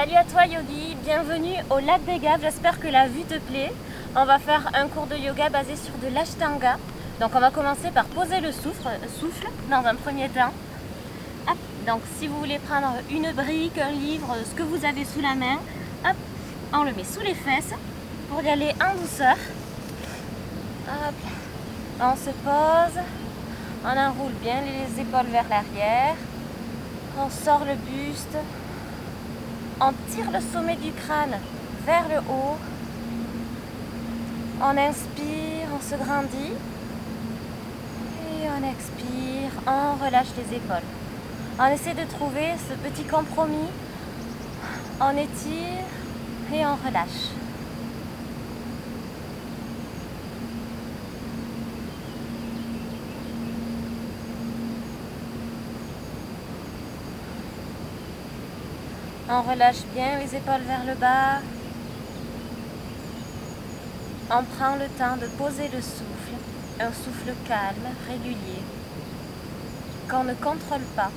Salut à toi Yogi, bienvenue au lac des Gaves, j'espère que la vue te plaît. On va faire un cours de yoga basé sur de l'Ashtanga. Donc on va commencer par poser le souffle dans un premier temps. Hop. Donc si vous voulez prendre une brique, un livre, ce que vous avez sous la main, hop, on le met sous les fesses pour y aller en douceur. Hop. On se pose, on enroule bien les épaules vers l'arrière, on sort le buste. On tire le sommet du crâne vers le haut. On inspire, on se grandit. Et on expire, on relâche les épaules. On essaie de trouver ce petit compromis. On étire et on relâche. On relâche bien les épaules vers le bas. On prend le temps de poser le souffle, un souffle calme, régulier, qu'on ne contrôle pas.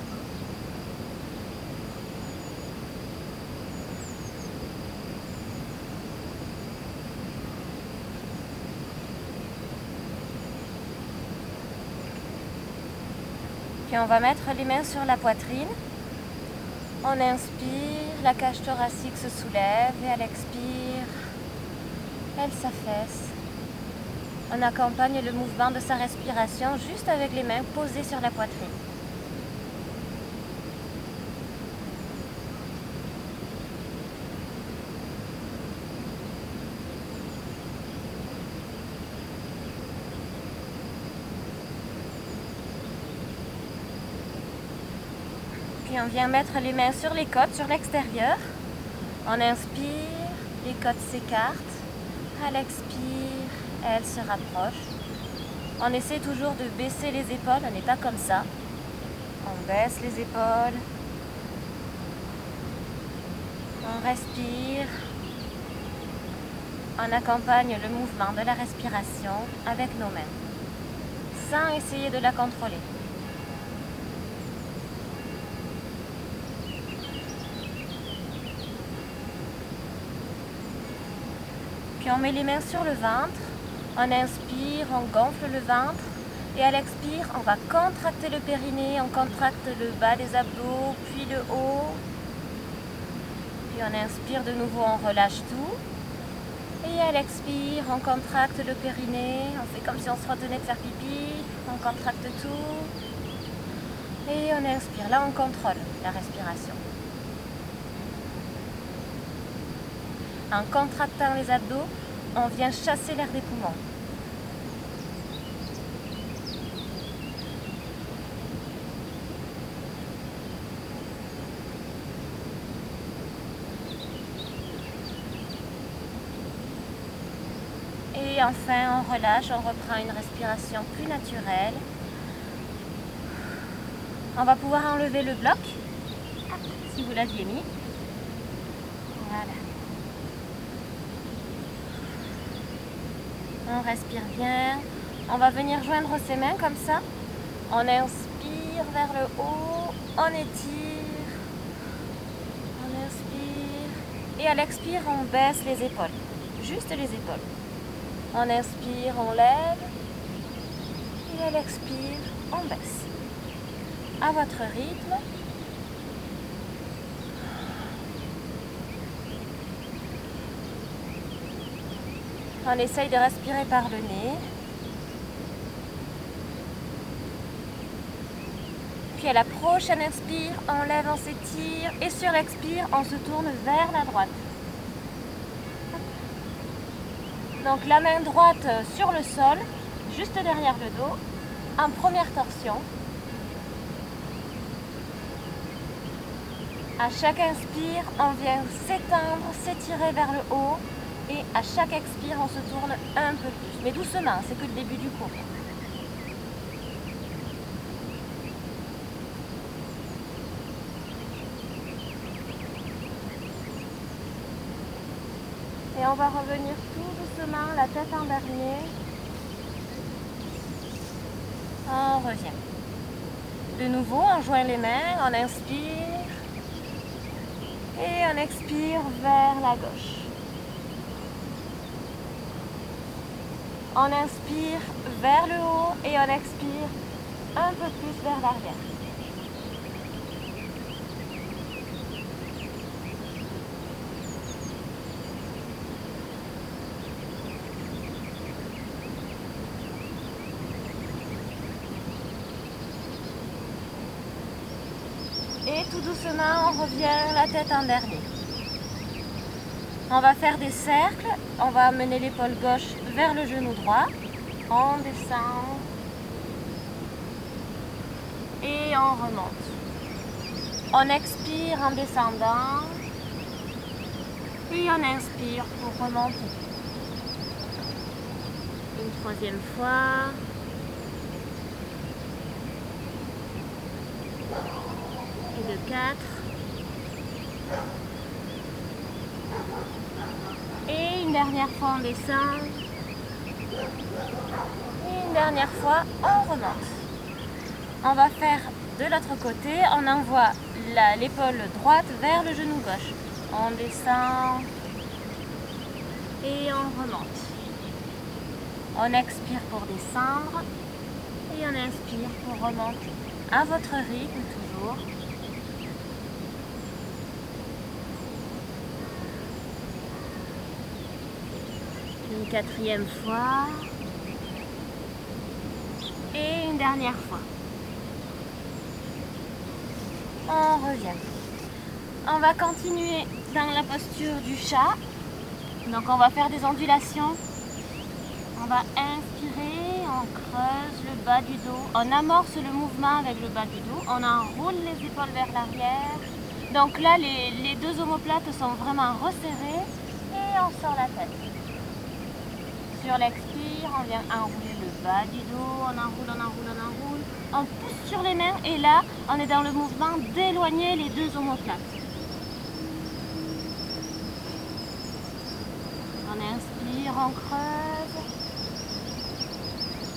Puis on va mettre les mains sur la poitrine. On inspire, la cage thoracique se soulève et à l'expire, elle s'affaisse. On accompagne le mouvement de sa respiration juste avec les mains posées sur la poitrine. Puis on vient mettre les mains sur les côtes, sur l'extérieur. On inspire, les côtes s'écartent. À l'expire, elles se rapprochent. On essaie toujours de baisser les épaules, on n'est pas comme ça. On baisse les épaules. On respire. On accompagne le mouvement de la respiration avec nos mains, sans essayer de la contrôler. Puis on met les mains sur le ventre, on inspire, on gonfle le ventre et à l'expire, on va contracter le périnée, on contracte le bas des abdos, puis le haut. Puis on inspire de nouveau, on relâche tout. Et à l'expire, on contracte le périnée, on fait comme si on se retenait de faire pipi, on contracte tout. Et on inspire, là on contrôle la respiration. En contractant les abdos, on vient chasser l'air des poumons. Et enfin, on relâche, on reprend une respiration plus naturelle. On va pouvoir enlever le bloc, si vous l'aviez mis. Voilà. On respire bien. On va venir joindre ses mains comme ça. On inspire vers le haut. On étire. On inspire. Et à l'expire, on baisse les épaules. Juste les épaules. On inspire, on lève. Et à l'expire, on baisse. À votre rythme. On essaye de respirer par le nez. Puis à la prochaine inspire, on lève, on s'étire. Et sur l'expire, on se tourne vers la droite. Donc la main droite sur le sol, juste derrière le dos, en première torsion. À chaque inspire, on vient s'étendre, s'étirer vers le haut. Et à chaque expire, on se tourne un peu plus. Mais doucement, c'est que le début du cours. Et on va revenir tout doucement, la tête en dernier. On revient. De nouveau, on joint les mains, on inspire. Et on expire vers la gauche. On inspire vers le haut et on expire un peu plus vers l'arrière. Et tout doucement, on revient la tête en dernier. On va faire des cercles. On va amener l'épaule gauche vers le genou droit. On descend. Et on remonte. On expire en descendant. Et on inspire pour remonter. Une troisième fois. Et de 4. Et une dernière fois on descend. Et une dernière fois on remonte. On va faire de l'autre côté. On envoie l'épaule droite vers le genou gauche. On descend. Et on remonte. On expire pour descendre. Et on inspire pour remonter. À votre rythme toujours. Une quatrième fois. Et une dernière fois. On revient. On va continuer dans la posture du chat. Donc on va faire des ondulations. On va inspirer, on creuse le bas du dos. On amorce le mouvement avec le bas du dos. On enroule les épaules vers l'arrière. Donc là, les deux omoplates sont vraiment resserrées. Et on sort la tête. Sur l'expire, on vient enrouler le bas du dos. On enroule, on enroule, on enroule. On pousse sur les mains. Et là, on est dans le mouvement d'éloigner les deux omoplates. On inspire, on creuse.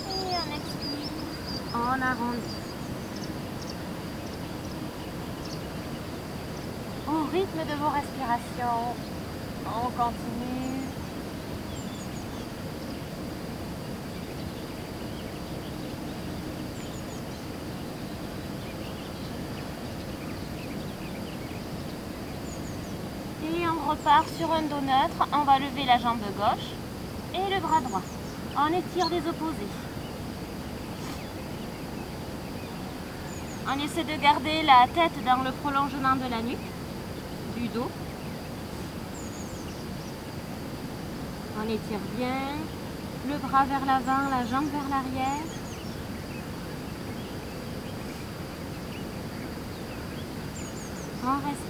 Et on expire, on arrondit. Au rythme de vos respirations, on continue. Et on repart sur un dos neutre. On va lever la jambe gauche et le bras droit. On étire les opposés. On essaie de garder la tête dans le prolongement de la nuque, du dos. On étire bien. Le bras vers l'avant, la jambe vers l'arrière. On respire.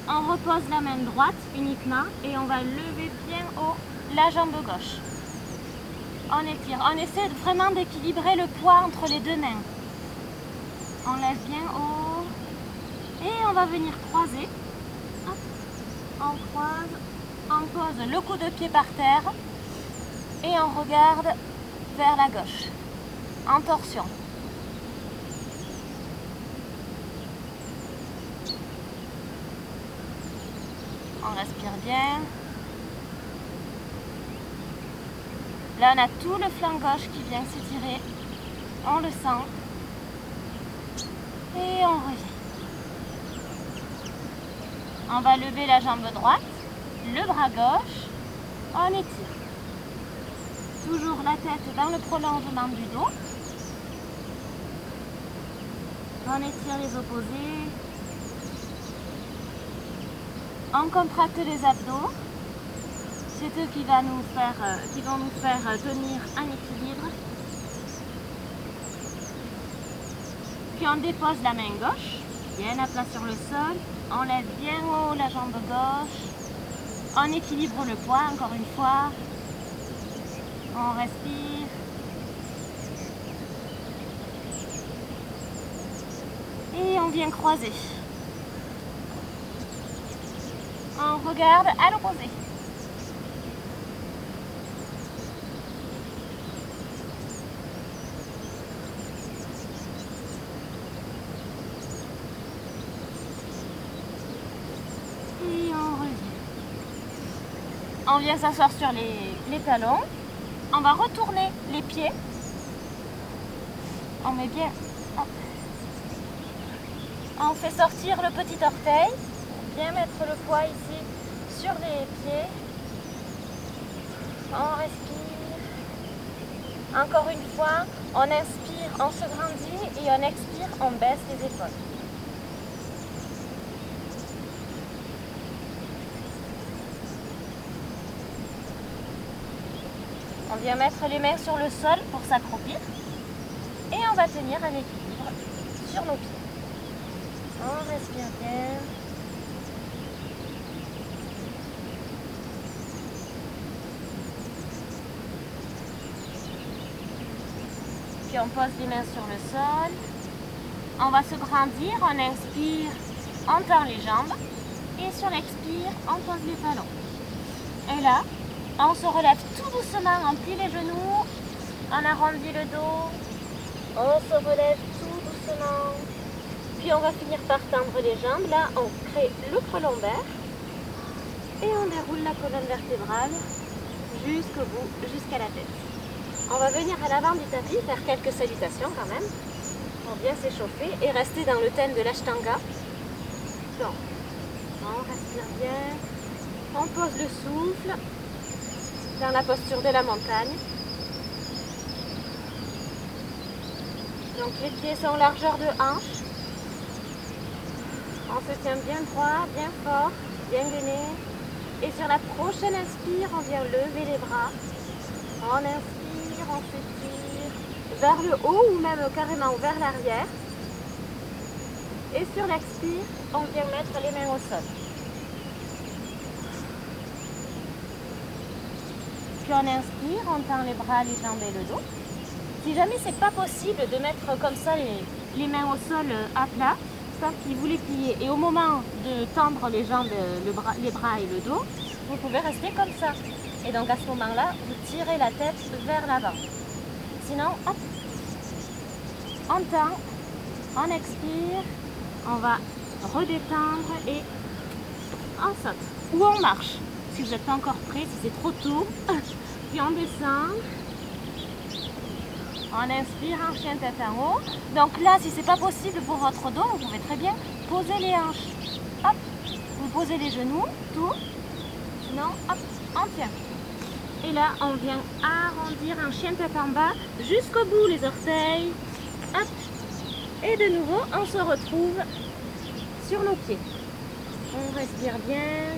On repose la main droite uniquement et on va lever bien haut la jambe gauche. On étire. On essaie vraiment d'équilibrer le poids entre les deux mains. On lève bien haut. Et on va venir croiser. Hop. On croise. On pose le coup de pied par terre. Et on regarde vers la gauche. En torsion. On respire bien. Là, on a tout le flanc gauche qui vient s'étirer. On le sent. Et on revient. On va lever la jambe droite, le bras gauche. On étire. Toujours la tête dans le prolongement du dos. On étire les opposés. On contracte les abdos. C'est eux qui vont nous faire tenir un équilibre. Puis on dépose la main gauche, bien à plat sur le sol. On lève bien haut la jambe gauche. On équilibre le poids encore une fois. On respire. Et on vient croiser. On regarde à l'opposé. On vient s'asseoir sur les talons. On va retourner les pieds. On met bien... Hop. On fait sortir le petit orteil. Bien mettre le poids ici sur les pieds. On respire. Encore une fois, on inspire, on se grandit et on expire, on baisse les épaules. On vient mettre les mains sur le sol pour s'accroupir et on va tenir un équilibre sur nos pieds. On respire bien. Puis on pose les mains sur le sol. On va se grandir, on inspire, on tend les jambes et sur l'expire, on pose les talons. Et là, on se relève tout doucement, on plie les genoux, on arrondit le dos, on se relève tout doucement. Puis on va finir par tendre les jambes. Là, on crée le creux lombaire et on déroule la colonne vertébrale jusqu'au bout, jusqu'à la tête. On va venir à l'avant du tapis, faire quelques salutations quand même, pour bien s'échauffer et rester dans le thème de l'Ashtanga. Donc, on respire bien, on pose le souffle dans la posture de la montagne. Donc les pieds sont largeur de hanche. On se tient bien droit, bien fort, bien gainé. Et sur la prochaine inspire, on vient lever les bras. On inspire, on s'étire vers le haut ou même carrément vers l'arrière. Et sur l'expire, on vient mettre les mains au sol. Puis on inspire, on tend les bras, les jambes et le dos. Si jamais c'est pas possible de mettre comme ça les mains au sol à plat, si vous les pliez et au moment de tendre les jambes, les bras et le dos, vous pouvez rester comme ça. Et donc à ce moment-là, vous tirez la tête vers l'avant. Sinon, hop, on tend, on expire, on va redétendre et on saute. Ou on marche, si vous n'êtes pas encore prêt, si c'est trop tôt. Puis on descend. On inspire en chien tête en haut. Donc là, si c'est pas possible pour votre dos, vous pouvez très bien poser les hanches. Hop, vous posez les genoux, tout. Sinon, hop, on tient. Et là, on vient arrondir en chien tête en bas jusqu'au bout les orteils. Hop. Et de nouveau, on se retrouve sur nos pieds. On respire bien.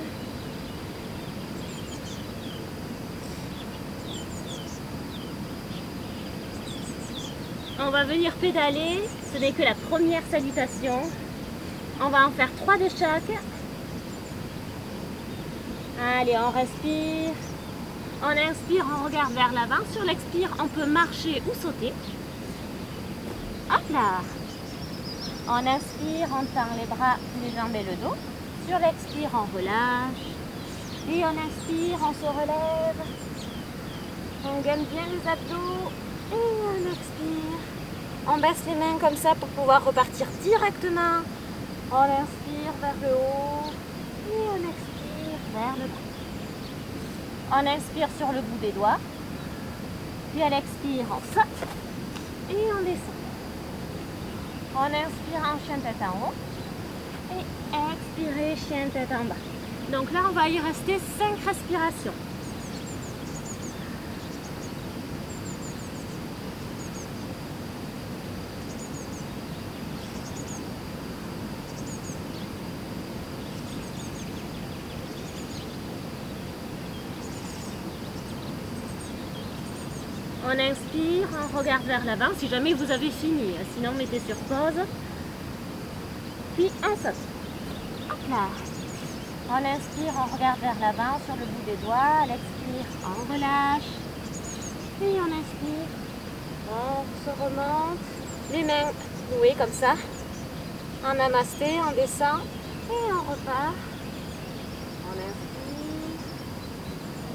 On va venir pédaler, ce n'est que la première salutation. On va en faire 3 de chaque. Allez, on respire. On inspire, on regarde vers l'avant. Sur l'expire, on peut marcher ou sauter. Hop là. On inspire, on tend les bras, les jambes et le dos. Sur l'expire, on relâche. Et on inspire, on se relève. On gagne bien les abdos. Et on expire. On baisse les mains comme ça pour pouvoir repartir directement. On inspire vers le haut. Et on expire vers le bas. On inspire sur le bout des doigts. Puis à l'expire, on saute. Et on descend. On inspire en chien tête en haut. Et expirez chien tête en bas. Donc là, on va y rester 5 respirations. On inspire, on regarde vers l'avant, si jamais vous avez fini, sinon mettez sur pause. Puis on saute. Hop là. On inspire, on regarde vers l'avant sur le bout des doigts. À l'expire, on relâche. Puis on inspire, on se remonte. Les mains nouées comme ça. En namasté, on descend et on repart. On inspire,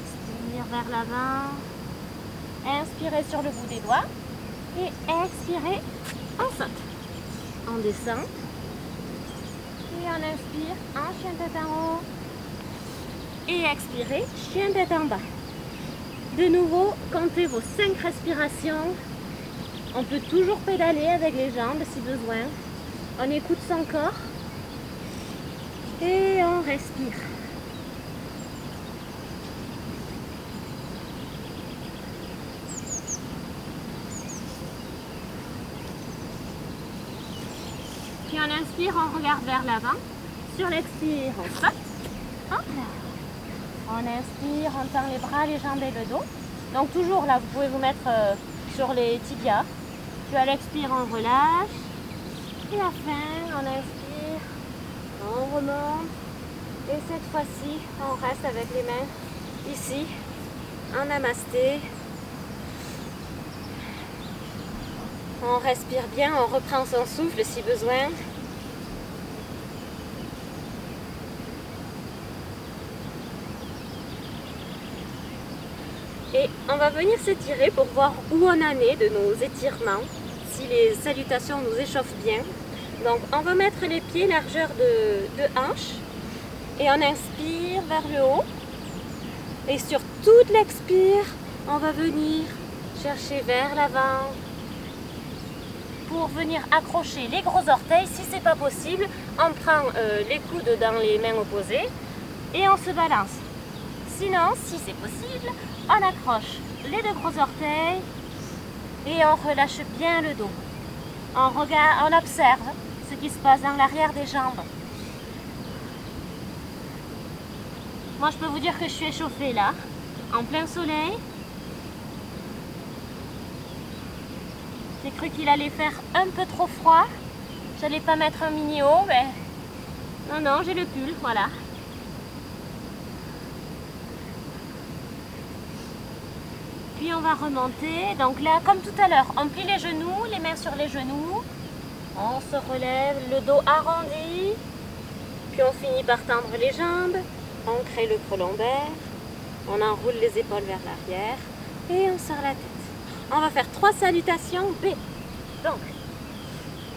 expire vers l'avant. Inspirez sur le bout des doigts et expirez, on saute. On descend et on inspire en chien tête en haut. Et expirez, chien tête en bas. De nouveau, comptez vos 5 respirations. On peut toujours pédaler avec les jambes si besoin. On écoute son corps. Et on respire. Puis on inspire, on regarde vers l'avant. Sur l'expire, on saute. Hop là. On inspire, on tend les bras, les jambes et le dos. Donc toujours là, vous pouvez vous mettre sur les tibias. Puis à l'expire, on relâche. Et à la fin, on inspire, on remonte. Et cette fois-ci, on reste avec les mains ici, en namasté. On respire bien, on reprend son souffle si besoin. Et on va venir s'étirer pour voir où on en est de nos étirements, si les salutations nous échauffent bien. Donc on va mettre les pieds largeur de hanche et on inspire vers le haut. Et sur toute l'expire, on va venir chercher vers l'avant pour venir accrocher les gros orteils. Si c'est pas possible, on prend les coudes dans les mains opposées et on se balance. Sinon, si c'est possible, on accroche les 2 gros orteils et on relâche bien le dos. On regarde, on observe ce qui se passe dans l'arrière des jambes. Moi, je peux vous dire que je suis échauffée là, en plein soleil. J'ai cru qu'il allait faire un peu trop froid. J'allais pas mettre un mini haut, mais non, j'ai le pull, voilà. Puis on va remonter. Donc là, comme tout à l'heure, on plie les genoux, les mains sur les genoux. On se relève, le dos arrondi. Puis on finit par tendre les jambes. On crée le creux lombaire. On enroule les épaules vers l'arrière. Et on serre la tête. On va faire 3 salutations B. Donc,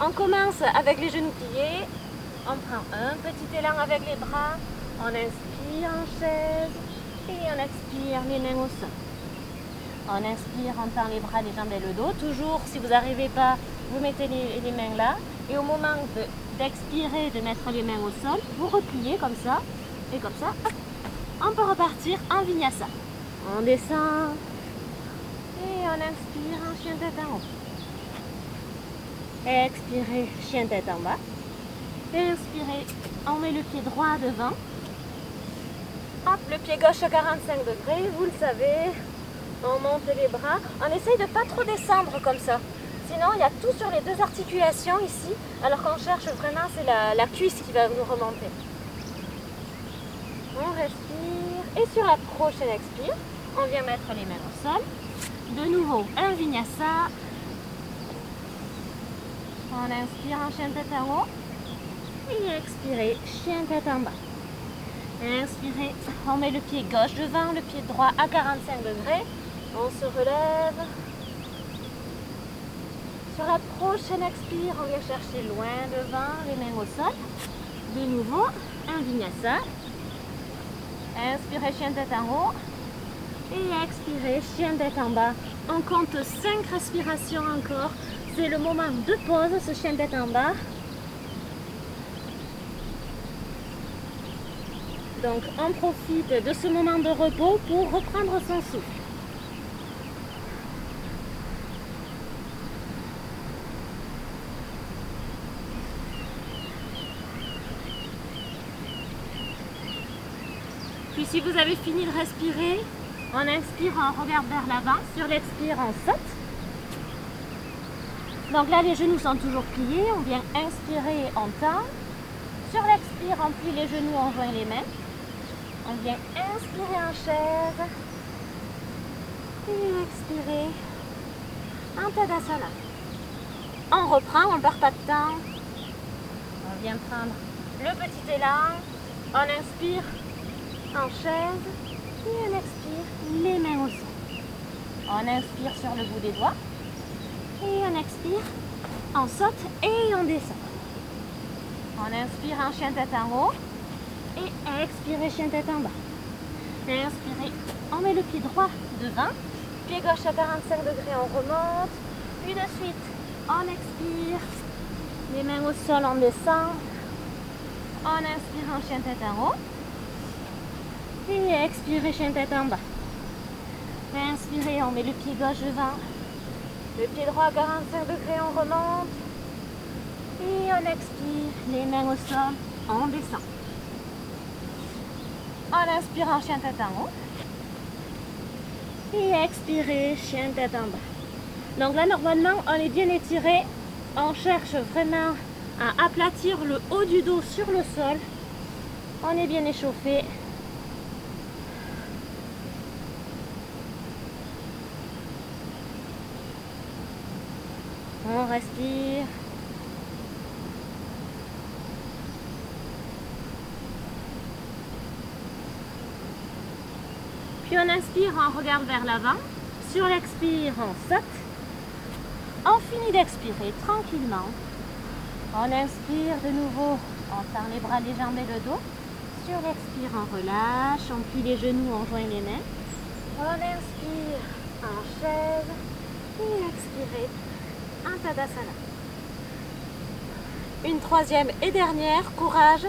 on commence avec les genoux pliés. On prend un petit élan avec les bras. On inspire en chaise. Et on expire les mains au sol. On inspire, on tend les bras, les jambes et le dos. Toujours, si vous n'arrivez pas, vous mettez les mains là. Et au moment d'expirer, de mettre les mains au sol, vous repliez comme ça. Et comme ça, hop, on peut repartir en vinyasa. On descend. Et on inspire en chien tête en haut. Expirez, chien tête en bas. Inspirez, on met le pied droit devant. Hop, le pied gauche à 45 degrés, vous le savez. On monte les bras. On essaye de ne pas trop descendre comme ça. Sinon, il y a tout sur les 2 articulations ici. Alors qu'on cherche vraiment, c'est la cuisse qui va nous remonter. On respire. Et sur la prochaine expire, on vient mettre les mains au sol. De nouveau, un vinyasa. On inspire en chien tête en haut. Et expirez, chien tête en bas. Inspirez, on met le pied gauche devant, le pied droit à 45 degrés. On se relève. Sur la prochaine expire, on vient chercher loin devant, les mains au sol. De nouveau, un vinyasa. Inspirez, chien tête en haut. Et expirez, chien tête en bas. On compte 5 respirations encore. C'est le moment de pause, ce chien tête en bas. Donc on profite de ce moment de repos pour reprendre son souffle. Puis si vous avez fini de respirer, on inspire, on regarde vers l'avant. Sur l'expire, on saute. Donc là, les genoux sont toujours pliés. On vient inspirer, on tend. Sur l'expire, on plie les genoux, on joint les mains. On vient inspirer en chaise. Et expirer en Tadasana. On reprend, on ne perd pas de temps. On vient prendre le petit élan. On inspire en chaise. Et on expire les mains au sol. On inspire sur le bout des doigts. Et on expire, on saute et on descend. On inspire en chien tête en haut. Et expirez chien tête en bas. Inspirez, on met le pied droit devant, pied gauche à 45 degrés, on remonte, puis de suite, on expire, les mains au sol, on descend, on inspire en chien tête en haut, et expirez chien tête en bas. Inspirez, on met le pied gauche devant, le pied droit à 45 degrés, on remonte, et on expire, les mains au sol, on descend. On inspire en chien tête en haut. Et expirez, chien tête en bas. Donc là, normalement, on est bien étiré. On cherche vraiment à aplatir le haut du dos sur le sol. On est bien échauffé. On respire. Puis on inspire, on regarde vers l'avant. Sur l'expire, on saute. On finit d'expirer tranquillement. On inspire de nouveau, on tend les bras, les jambes et le dos. Sur l'expire, on relâche, on plie les genoux, on joint les mains. On inspire en chaise. Et expirez en Tadasana. Une troisième et dernière, courage.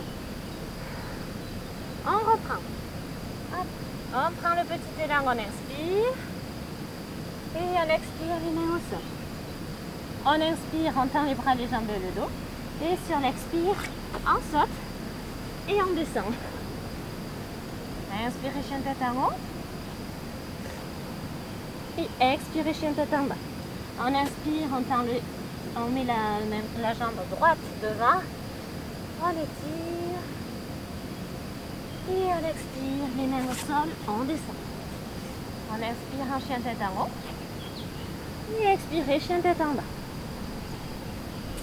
On reprend. Hop. On prend le petit élan, on inspire. Et on expire les mains au sol. On inspire, on tend les bras, les jambes et le dos. Et sur l'expire, on saute et on descend. Inspirez, chien tête en haut. Et expirez, chien tête en bas. On inspire, on met la jambe droite devant. On étire. Et on expire, les mains au sol, on descend. On inspire en chien tête en haut. Et expirez, chien tête en bas.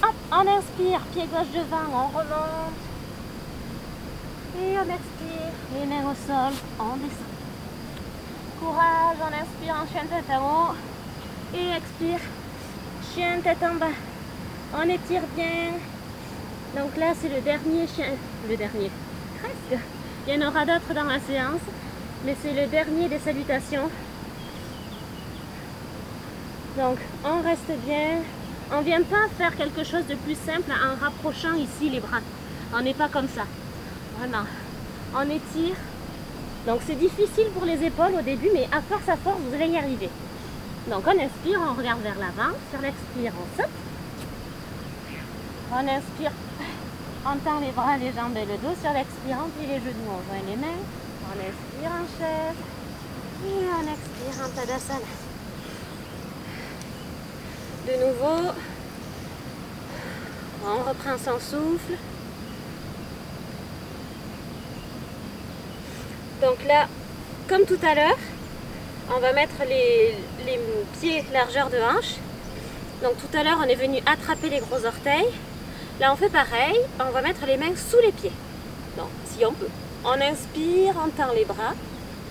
Hop, on inspire, pied gauche devant, on remonte. Et on expire, les mains au sol, on descend. Courage, on inspire en chien tête en haut. Et expire, chien tête en bas. On étire bien. Donc là, c'est le dernier chien. Le dernier, presque. Il y en aura d'autres dans la séance, mais c'est le dernier des salutations. Donc, on reste bien. On ne vient pas faire quelque chose de plus simple en rapprochant ici les bras. On n'est pas comme ça. Vraiment. On étire. Donc, c'est difficile pour les épaules au début, mais à force, vous allez y arriver. Donc, on inspire, on regarde vers l'avant. Sur l'expire, on saute. On inspire. On tend les bras, les jambes et le dos. Sur l'expire, on plie les genoux, on joint les mains. On inspire en chaise. Et on expire en Tadasana. De nouveau, on reprend son souffle. Donc là, comme tout à l'heure, on va mettre les pieds largeur de hanche. Donc tout à l'heure, on est venu attraper les gros orteils. Là, on fait pareil. On va mettre les mains sous les pieds. Donc, si on peut. On inspire, on tend les bras.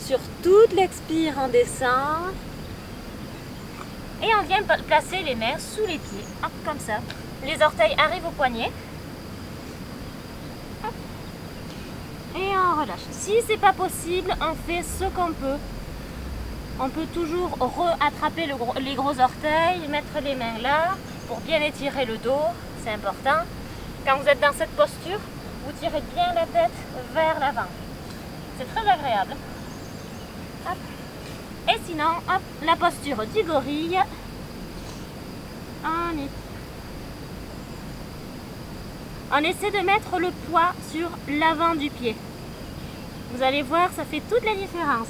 Sur toute l'expire, on descend. Et on vient placer les mains sous les pieds. Hop, comme ça. Les orteils arrivent au poignet. Hop. Et on relâche. Si c'est pas possible, on fait ce qu'on peut. On peut toujours attraper les gros orteils, mettre les mains là pour bien étirer le dos. C'est important. Quand vous êtes dans cette posture, vous tirez bien la tête vers l'avant. C'est très agréable. Hop. Et sinon, hop, la posture du gorille. On essaie de mettre le poids sur l'avant du pied. Vous allez voir, ça fait toute la différence.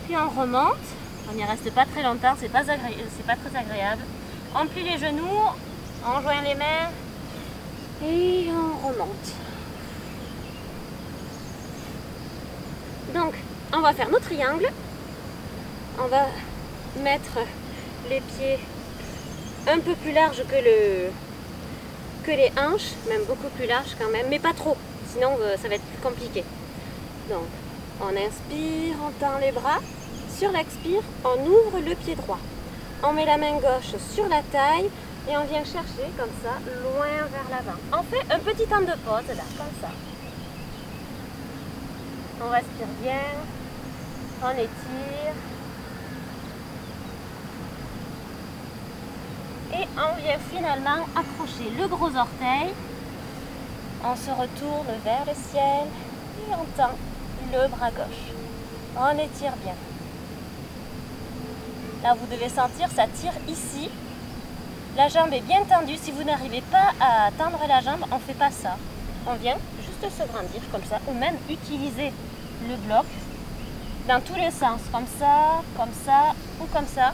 Puis on remonte. On n'y reste pas très longtemps, c'est pas très agréable. On plie les genoux, on joint les mains et on remonte. Donc, on va faire nos triangles. On va mettre les pieds un peu plus larges que les hanches, même beaucoup plus larges quand même, mais pas trop, sinon ça va être plus compliqué. Donc, on inspire, on tend les bras. Sur l'expire, on ouvre le pied droit. On met la main gauche sur la taille, Et on vient chercher comme ça, loin vers l'avant. On fait un petit temps de pause là, comme ça. On respire bien, on étire. Et on vient finalement accrocher le gros orteil. On se retourne vers le ciel et on tend le bras gauche. On étire bien. Là, vous devez sentir, ça tire ici. La jambe est bien tendue. Si vous n'arrivez pas à tendre la jambe, on ne fait pas ça. On vient juste se grandir comme ça, ou même utiliser le bloc dans tous les sens, comme ça ou comme ça.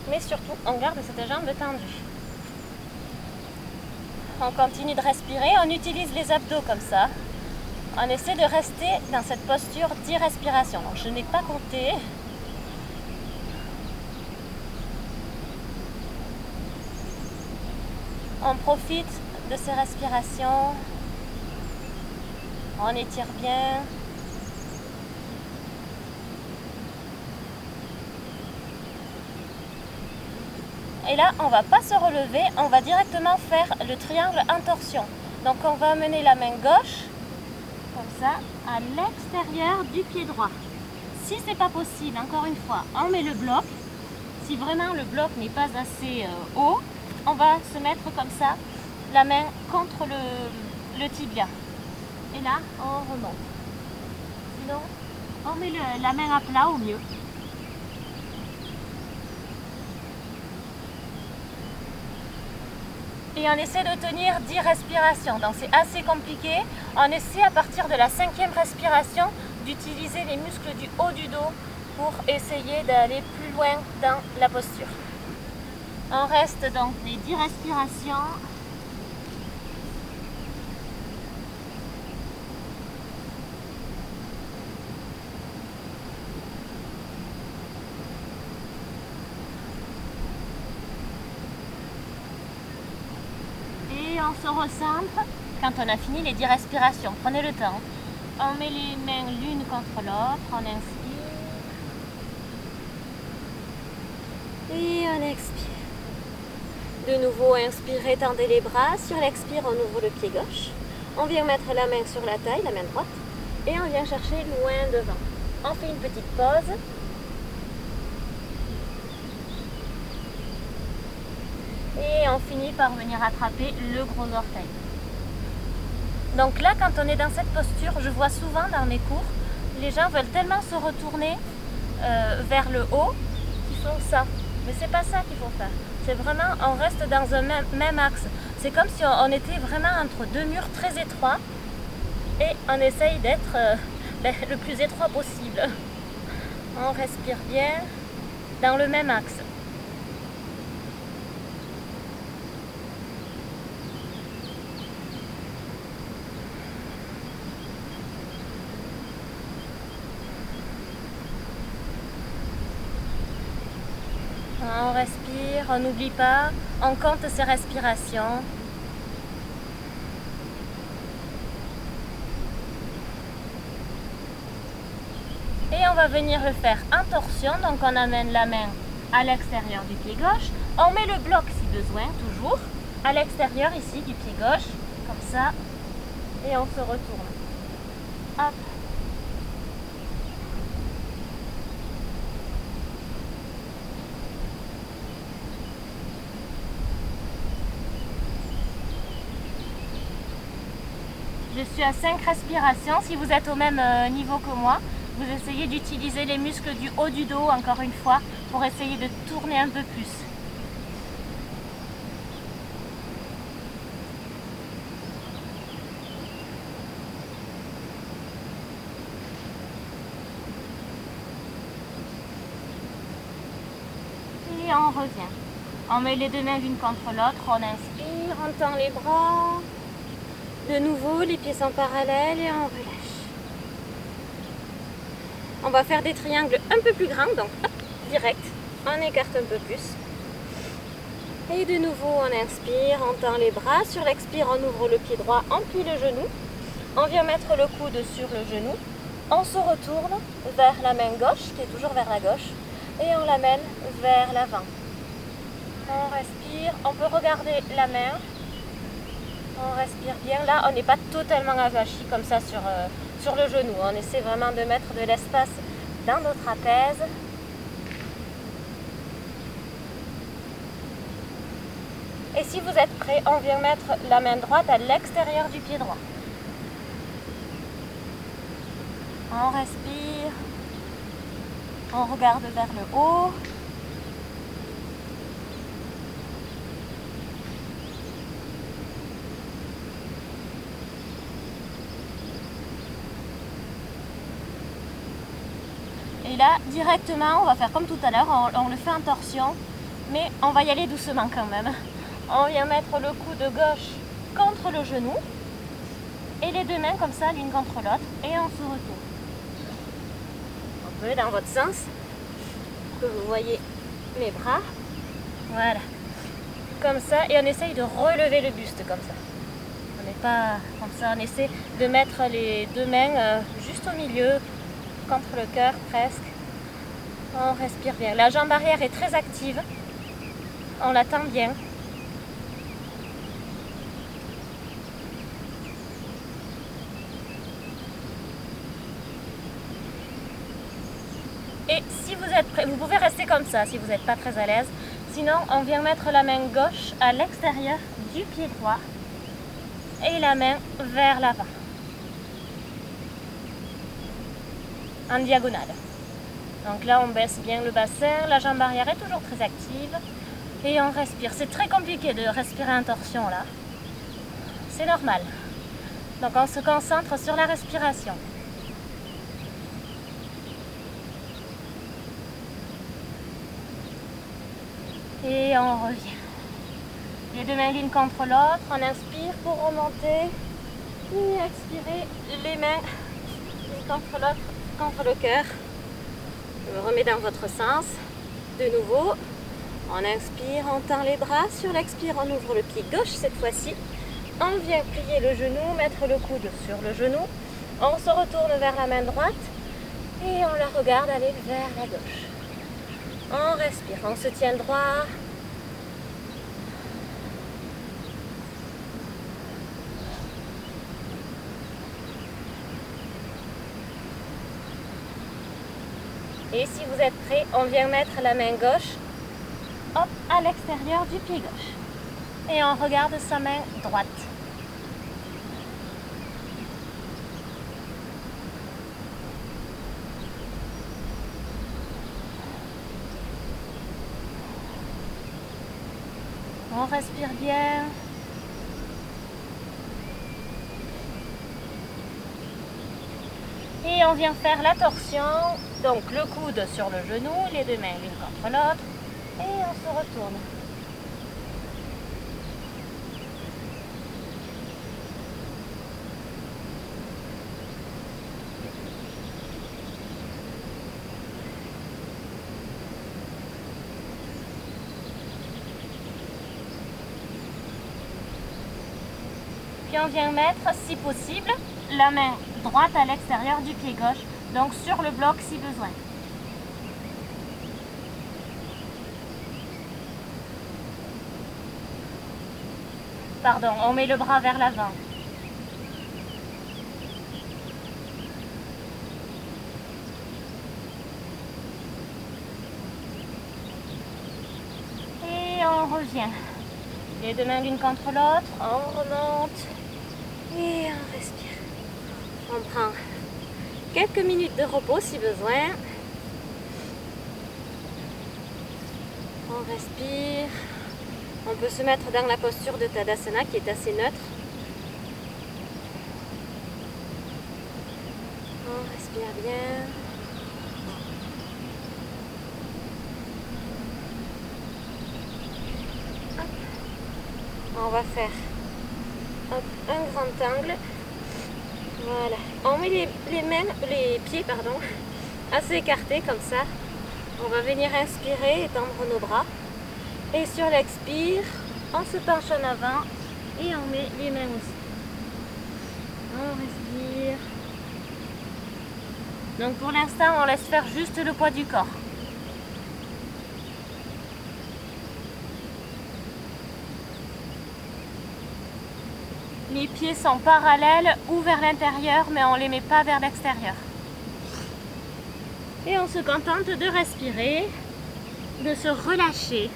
Mais surtout, on garde cette jambe tendue. On continue de respirer, on utilise les abdos comme ça. On essaie de rester dans cette posture 10 respirations. Donc, je n'ai pas compté. On profite de ces respirations. On étire bien. Et là, on ne va pas se relever, on va directement faire le triangle en torsion. Donc on va amener la main gauche, comme ça, à l'extérieur du pied droit. Si ce n'est pas possible, encore une fois, on met le bloc. Si vraiment le bloc n'est pas assez haut, on va se mettre comme ça, la main contre le tibia. Et là, on remonte. Sinon, on met la main à plat au mieux. Et on essaie de tenir 10 respirations. Donc c'est assez compliqué. On essaie à partir de la 5e respiration d'utiliser les muscles du haut du dos pour essayer d'aller plus loin dans la posture. On reste donc les 10 respirations. Et on se recentre quand on a fini les 10 respirations. Prenez le temps. On met les mains l'une contre l'autre, on inspire. Et on expire. De nouveau, inspirez, tendez les bras. Sur l'expire, on ouvre le pied gauche. On vient mettre la main sur la taille, la main droite. Et on vient chercher loin devant. On fait une petite pause. Et on finit par venir attraper le gros orteil. Donc là, quand on est dans cette posture, je vois souvent dans mes cours, les gens veulent tellement se retourner vers le haut qu'ils font ça. Mais c'est pas ça qu'il faut faire. C'est vraiment, on reste dans un même axe. C'est comme si on était vraiment entre deux murs très étroits et on essaye d'être le plus étroit possible. On respire bien dans le même axe. On respire, on n'oublie pas, on compte ses respirations. Et on va venir le faire en torsion, donc on amène la main à l'extérieur du pied gauche. On met le bloc si besoin, toujours, à l'extérieur ici du pied gauche, comme ça, et on se retourne. Hop. Je suis à 5 respirations. Si vous êtes au même niveau que moi, vous essayez d'utiliser les muscles du haut du dos, encore une fois, pour essayer de tourner un peu plus. Et on revient. On met les deux mains l'une contre l'autre, on inspire, on tend les bras. De nouveau, les pieds sont parallèles et on relâche. On va faire des triangles un peu plus grands, donc hop, direct, on écarte un peu plus. Et de nouveau, on inspire, on tend les bras. Sur l'expire, on ouvre le pied droit, on plie le genou. On vient mettre le coude sur le genou. On se retourne vers la main gauche, qui est toujours vers la gauche, et on l'amène vers l'avant. On respire. respire, on peut regarder la main. On respire bien. Là, on n'est pas totalement avachi comme ça sur le genou. On essaie vraiment de mettre de l'espace dans nos trapèzes. Et si vous êtes prêt, on vient mettre la main droite à l'extérieur du pied droit. On respire. On regarde vers le haut. Et là, directement, on va faire comme tout à l'heure, on le fait en torsion, mais on va y aller doucement quand même. On vient mettre le coude gauche contre le genou, et les deux mains comme ça, l'une contre l'autre, et on se retourne. Un peu dans votre sens, que vous voyez mes bras. Voilà. Comme ça, et on essaye de relever le buste comme ça. On n'est pas comme ça, on essaie de mettre les deux mains juste au milieu, contre le cœur presque. On respire bien. La jambe arrière est très active. On la tend bien. Et si vous êtes prêt, vous pouvez rester comme ça si vous n'êtes pas très à l'aise. Sinon, on vient mettre la main gauche à l'extérieur du pied droit et la main vers l'avant. En diagonale. Donc là, on baisse bien le bassin, la jambe arrière est toujours très active et on respire. C'est très compliqué de respirer en torsion là. C'est normal. Donc on se concentre sur la respiration. Et on revient. Les deux mains l'une contre l'autre. On inspire pour remonter. Et expirer les mains l'une contre l'autre, contre le cœur. Je me remets dans votre sens. De nouveau. On inspire, on tend les bras. Sur l'expire, on ouvre le pied gauche cette fois-ci. On vient plier le genou, mettre le coude sur le genou. On se retourne vers la main droite. Et on la regarde aller vers la gauche. On respire, on se tient droit. Et si vous êtes prêt, on vient mettre la main gauche hop, à l'extérieur du pied gauche. Et on regarde sa main droite. On respire bien. Et on vient faire la torsion. Donc le coude sur le genou, les deux mains l'une contre l'autre. Et on se retourne. Puis on vient mettre, si possible, la main droite à l'extérieur du pied gauche, donc sur le bloc si besoin. Pardon, on met le bras vers l'avant. Et on revient. Les deux mains l'une contre l'autre, on remonte et on respire. On prend quelques minutes de repos si besoin. On respire. On peut se mettre dans la posture de Tadasana qui est assez neutre. On respire bien. Hop. On va faire hop, un grand angle. Voilà. On met les pieds pardon, assez écartés comme ça. On va venir inspirer, étendre nos bras. Et sur l'expire, on se penche en avant et on met les mains aussi. On respire. Donc pour l'instant, on laisse faire juste le poids du corps. Les pieds sont parallèles ou vers l'intérieur, mais on ne les met pas vers l'extérieur. Et on se contente de respirer, de se relâcher.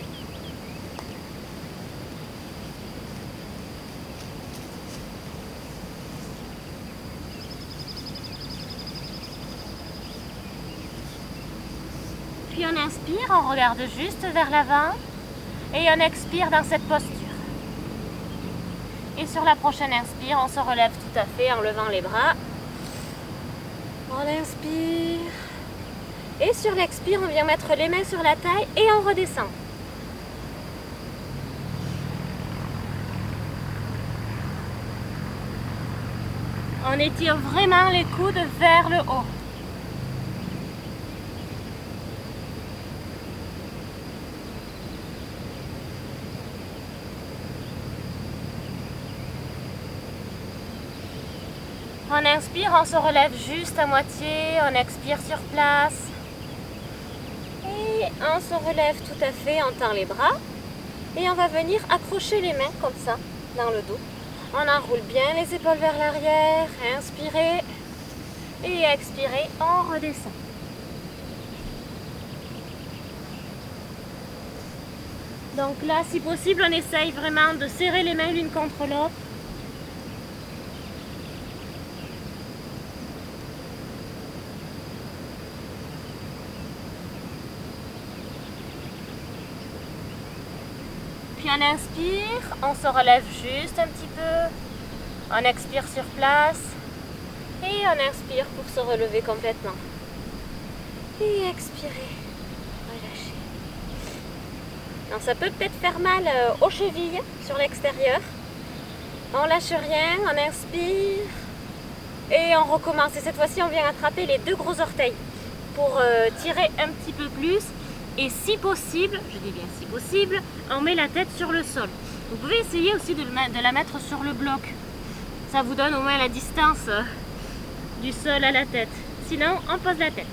Puis on inspire, on regarde juste vers l'avant et on expire dans cette posture. Et sur la prochaine inspire, on se relève tout à fait en levant les bras. On inspire. Et sur l'expire, on vient mettre les mains sur la taille et on redescend. On étire vraiment les coudes vers le haut. On inspire, on se relève juste à moitié, on expire sur place. Et on se relève tout à fait, on tend les bras. Et on va venir accrocher les mains comme ça, dans le dos. On enroule bien les épaules vers l'arrière, inspirez. Et expirez, on redescend. Donc là, si possible, on essaye vraiment de serrer les mains l'une contre l'autre. Puis on inspire, on se relève juste un petit peu, on expire sur place et on inspire pour se relever complètement. Et expirez, relâchez. Alors ça peut peut-être faire mal aux chevilles sur l'extérieur. On lâche rien, on inspire et on recommence. Et cette fois-ci, on vient attraper les deux gros orteils pour tirer un petit peu plus. Et si possible, je dis bien si possible, on met la tête sur le sol. Vous pouvez essayer aussi de la mettre sur le bloc. Ça vous donne au moins la distance du sol à la tête. Sinon, on pose la tête.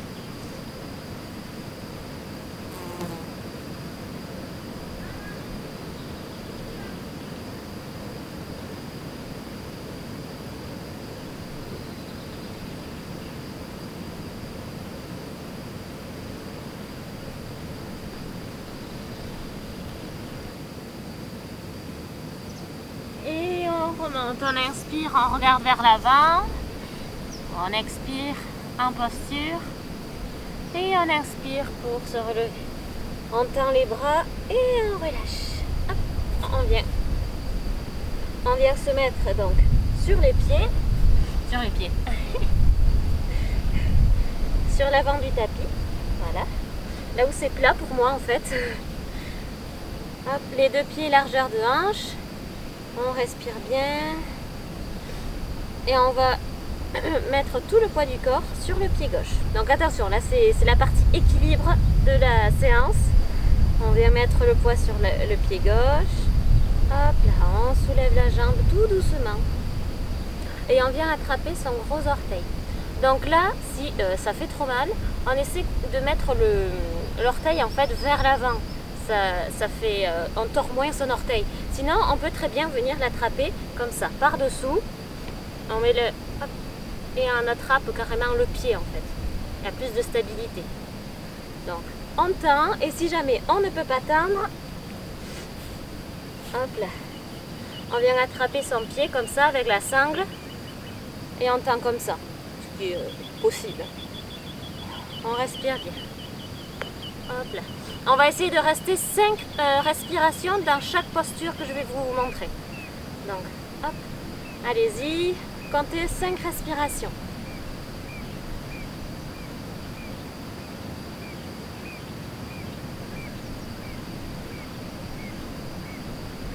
Remonte, on inspire, on regarde vers l'avant, on expire en posture et on inspire pour se relever. On tend les bras et on relâche. Hop, on vient se mettre donc sur les pieds, sur l'avant du tapis, voilà, là où c'est plat pour moi en fait. Hop, les deux pieds largeur de hanche. On respire bien et on va mettre tout le poids du corps sur le pied gauche. Donc attention, là c'est la partie équilibre de la séance. On vient mettre le poids sur le pied gauche. Hop là, on soulève la jambe tout doucement. Et on vient attraper son gros orteil. Donc là, si ça fait trop mal, on essaie de mettre l'orteil en fait vers l'avant. Ça fait, on tord moins son orteil. Sinon, on peut très bien venir l'attraper comme ça, par dessous. On met le, hop, et on attrape carrément le pied en fait. Il y a plus de stabilité. Donc, on tend et si jamais on ne peut pas tendre, hop là, on vient attraper son pied comme ça avec la sangle et on tend comme ça, ce qui est possible. On respire bien. Hop là. On va essayer de rester 5 respirations dans chaque posture que je vais vous montrer. Donc, hop, allez-y, comptez 5 respirations.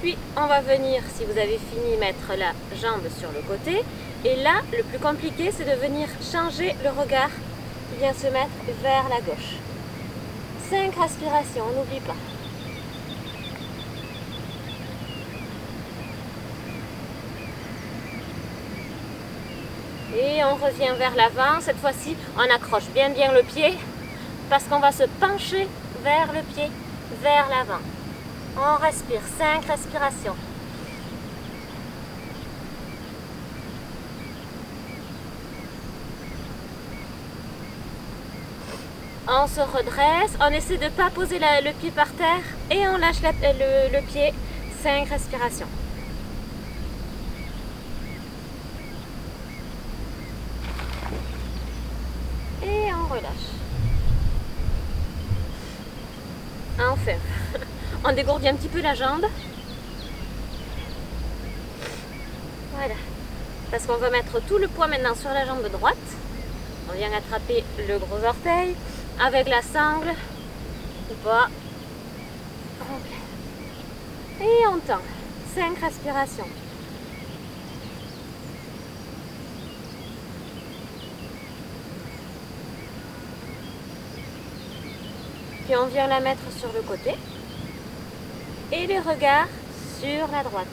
Puis, on va venir, si vous avez fini, mettre la jambe sur le côté. Et là, le plus compliqué, c'est de venir changer le regard qui vient se mettre vers la gauche. 5 respirations, on n'oublie pas. Et on revient vers l'avant. Cette fois-ci, on accroche bien le pied parce qu'on va se pencher vers le pied, vers l'avant. On respire, 5 respirations. On se redresse, on essaie de ne pas poser le pied par terre et on lâche le pied. 5 respirations. Et on relâche. Enfin, on dégourdit un petit peu la jambe. Voilà. Parce qu'on va mettre tout le poids maintenant sur la jambe droite. On vient attraper le gros orteil avec la sangle. Ou pas. Et on tend. 5 respirations. Puis on vient la mettre sur le côté. Et les regards sur la droite.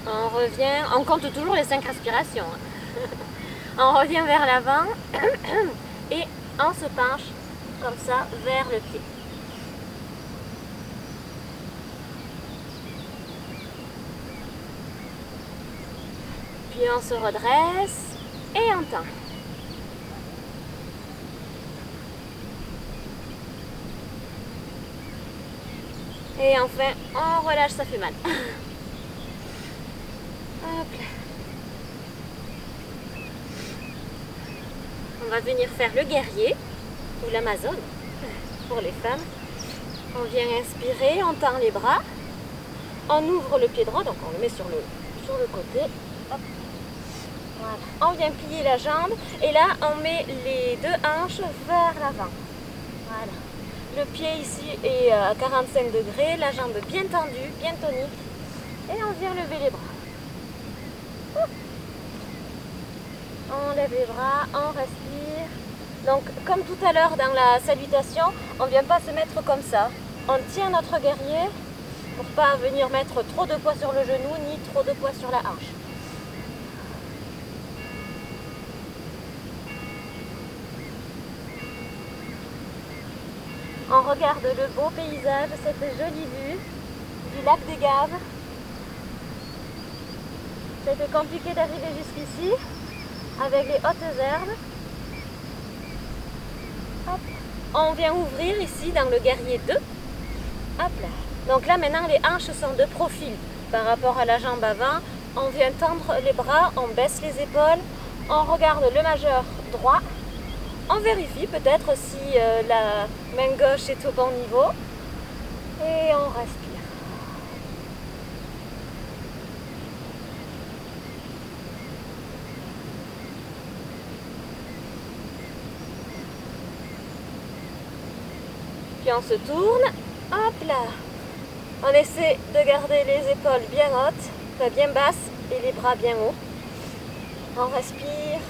On revient, on compte toujours les 5 respirations. On revient vers l'avant et on se penche comme ça vers le pied. Puis on se redresse et on tend. Et enfin, on relâche, ça fait mal. Hop là. On va venir faire le guerrier ou l'amazone pour les femmes. On vient inspirer, on tend les bras, on ouvre le pied droit, donc on le met sur le côté. Hop. Voilà. On vient plier la jambe et là on met les 2 hanches vers l'avant. Voilà. Le pied ici est à 45 degrés, la jambe bien tendue, bien tonique. Et on vient lever les bras. On lève les bras, on respire. Donc comme tout à l'heure dans la salutation, on ne vient pas se mettre comme ça. On tient notre guerrier pour ne pas venir mettre trop de poids sur le genou ni trop de poids sur la hanche. On regarde le beau paysage, cette jolie vue du lac des Gaves. C'était compliqué d'arriver jusqu'ici avec les hautes herbes. Hop. On vient ouvrir ici dans le guerrier 2. Hop là. Donc là maintenant les hanches sont de profil par rapport à la jambe avant. On vient tendre les bras, on baisse les épaules, on regarde le majeur droit. On vérifie peut-être si la main gauche est au bon niveau. Et on respire. Puis on se tourne, hop là. On essaie de garder les épaules bien hautes, bien basses et les bras bien hauts. On respire.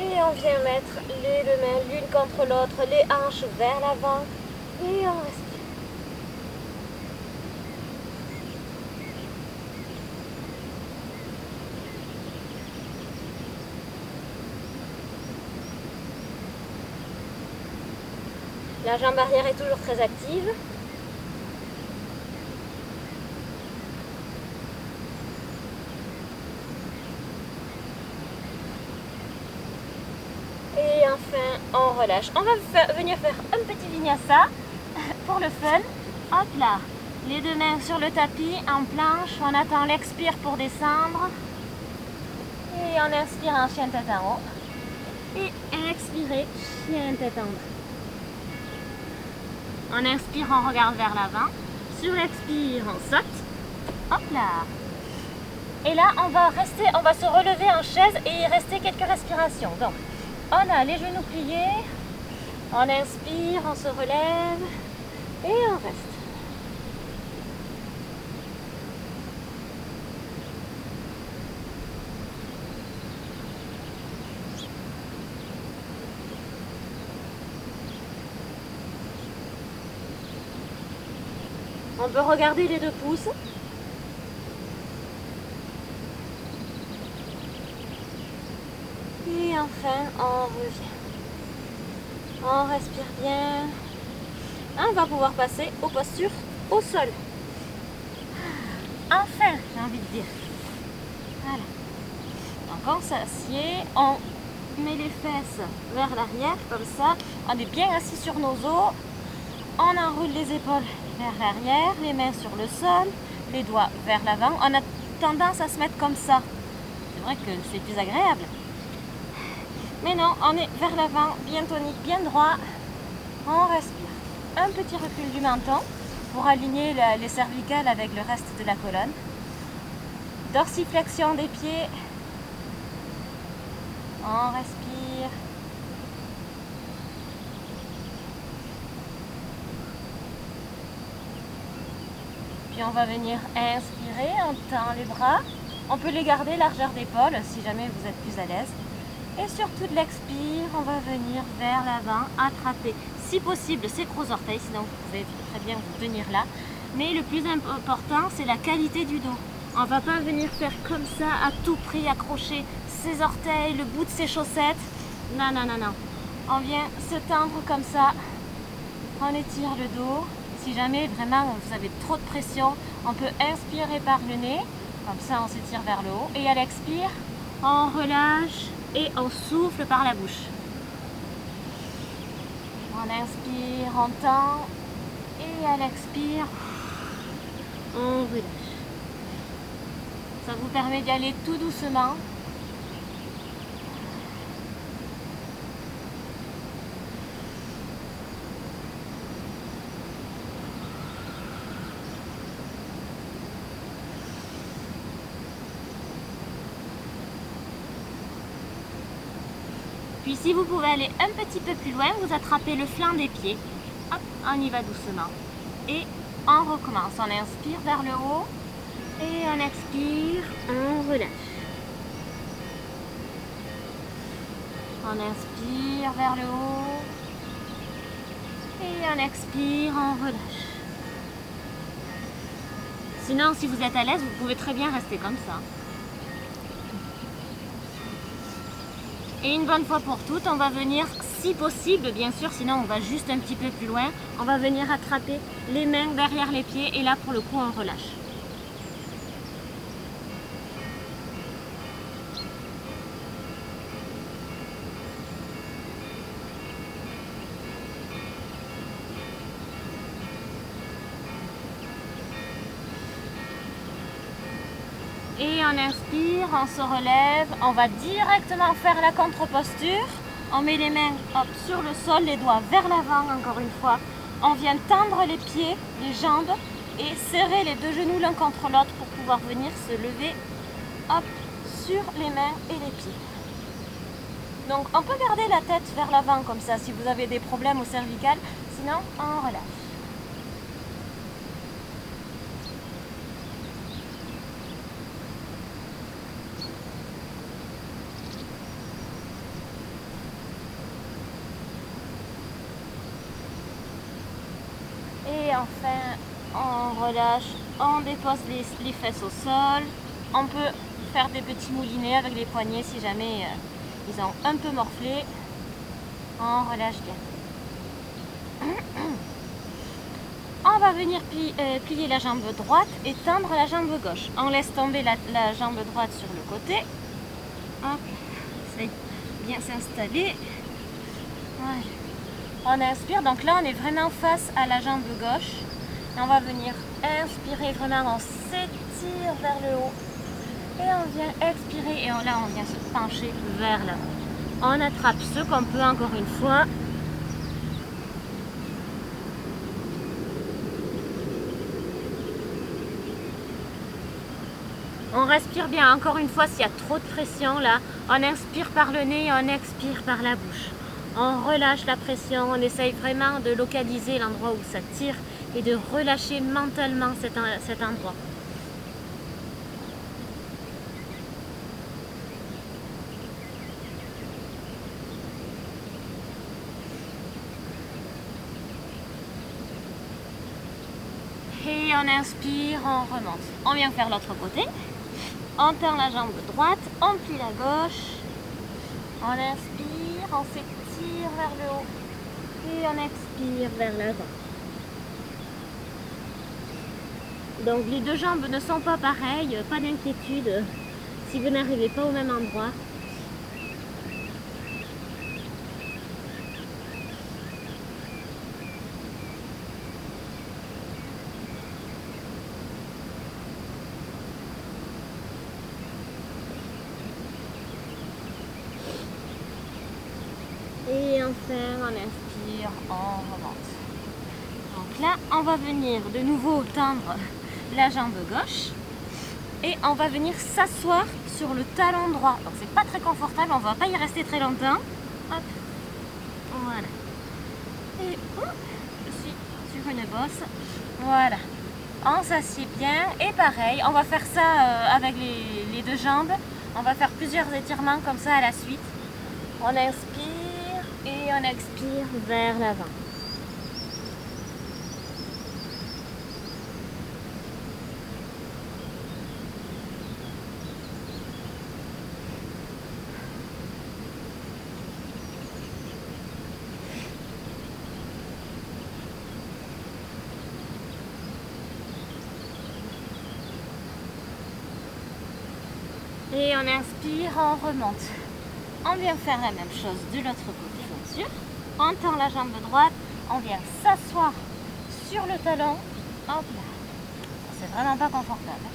Et on vient mettre les 2 mains l'une contre l'autre, les hanches vers l'avant et on respire. La jambe arrière est toujours très active. Et enfin, on relâche. On va venir faire un petit vinyasa pour le fun. Hop là, les 2 mains sur le tapis en planche. On attend l'expire pour descendre. Et on inspire en chien tête en haut. Et expirez, chien tête en bas. On inspire, on regarde vers l'avant. Sur l'expire, on saute. Hop là. Et là, on va se relever en chaise et rester quelques respirations. Donc, on a les genoux pliés. On inspire, on se relève et on reste. On peut regarder les 2 pouces. Et enfin, on revient. On respire bien. On va pouvoir passer aux postures au sol. Enfin, j'ai envie de dire. Voilà. Donc on s'assied, on met les fesses vers l'arrière, comme ça. On est bien assis sur nos os. On enroule les épaules vers l'arrière, les mains sur le sol, les doigts vers l'avant. On a tendance à se mettre comme ça. C'est vrai que c'est plus agréable. Mais non, on est vers l'avant, bien tonique, bien droit. On respire. Un petit recul du menton pour aligner les cervicales avec le reste de la colonne. Dorsiflexion des pieds. On respire. Puis on va venir inspirer, on tend les bras. On peut les garder largeur d'épaule si jamais vous êtes plus à l'aise. Et sur toute l'expire, on va venir vers l'avant, attraper si possible ses gros orteils, sinon vous pouvez très bien vous tenir là. Mais le plus important, c'est la qualité du dos. On ne va pas venir faire comme ça à tout prix, accrocher ses orteils, le bout de ses chaussettes. Non, non, non, non. On vient se tendre comme ça. On étire le dos. Si jamais vraiment vous avez trop de pression, on peut inspirer par le nez. Comme ça, on s'étire vers le haut. Et à l'expire, on relâche et on souffle par la bouche. On inspire, on tend. Et à l'expire, on relâche. Ça vous permet d'y aller tout doucement. Puis si vous pouvez aller un petit peu plus loin, vous attrapez le flanc des pieds. Hop, on y va doucement. Et on recommence. On inspire vers le haut. Et on expire, on relâche. On inspire vers le haut. Et on expire, on relâche. Sinon, si vous êtes à l'aise, vous pouvez très bien rester comme ça. Et une bonne fois pour toutes, on va venir, si possible, bien sûr, sinon on va juste un petit peu plus loin, on va venir attraper les mains derrière les pieds et là, pour le coup, on relâche. Et on inspire, on se relève, on va directement faire la contre-posture. On met les mains hop, sur le sol, les doigts vers l'avant encore une fois. On vient tendre les pieds, les jambes et serrer les deux genoux l'un contre l'autre pour pouvoir venir se lever hop, sur les mains et les pieds. Donc on peut garder la tête vers l'avant comme ça si vous avez des problèmes au cervical, sinon on relâche. Et enfin, on relâche, on dépose les fesses au sol. On peut faire des petits moulinets avec les poignets si jamais ils ont un peu morflé. On relâche bien. On va venir plier la jambe droite et tendre la jambe gauche. On laisse tomber la jambe droite sur le côté. Hop, c'est bien s'installer. Voilà. On inspire, donc là on est vraiment face à la jambe gauche. Et on va venir inspirer, vraiment on s'étire vers le haut. Et on vient expirer et là on vient se pencher vers l'avant. On attrape ce qu'on peut encore une fois. On respire bien, encore une fois s'il y a trop de pression là. On inspire par le nez, on expire par la bouche. On relâche la pression, on essaye vraiment de localiser l'endroit où ça tire et de relâcher mentalement cet endroit. Et on inspire, on remonte. On vient faire l'autre côté. On tend la jambe droite, on plie la gauche. On inspire, on s'étire vers le haut et on expire vers l'avant. Donc les deux jambes ne sont pas pareilles, pas d'inquiétude si vous n'arrivez pas au même endroit. Et enfin, on inspire, on remonte. Donc là, on va venir de nouveau tendre la jambe gauche et on va venir s'asseoir sur le talon droit. Donc c'est pas très confortable, on va pas y rester très longtemps. Hop, voilà. Et hop, je suis sur une bosse. Voilà. On s'assied bien et pareil, on va faire ça avec les deux jambes. On va faire plusieurs étirements comme ça à la suite. On inspire et on expire vers l'avant. Et on inspire, on remonte. On vient faire la même chose de l'autre côté, bien sûr. On tend la jambe droite, on vient s'asseoir sur le talon. Hop là. C'est vraiment pas confortable.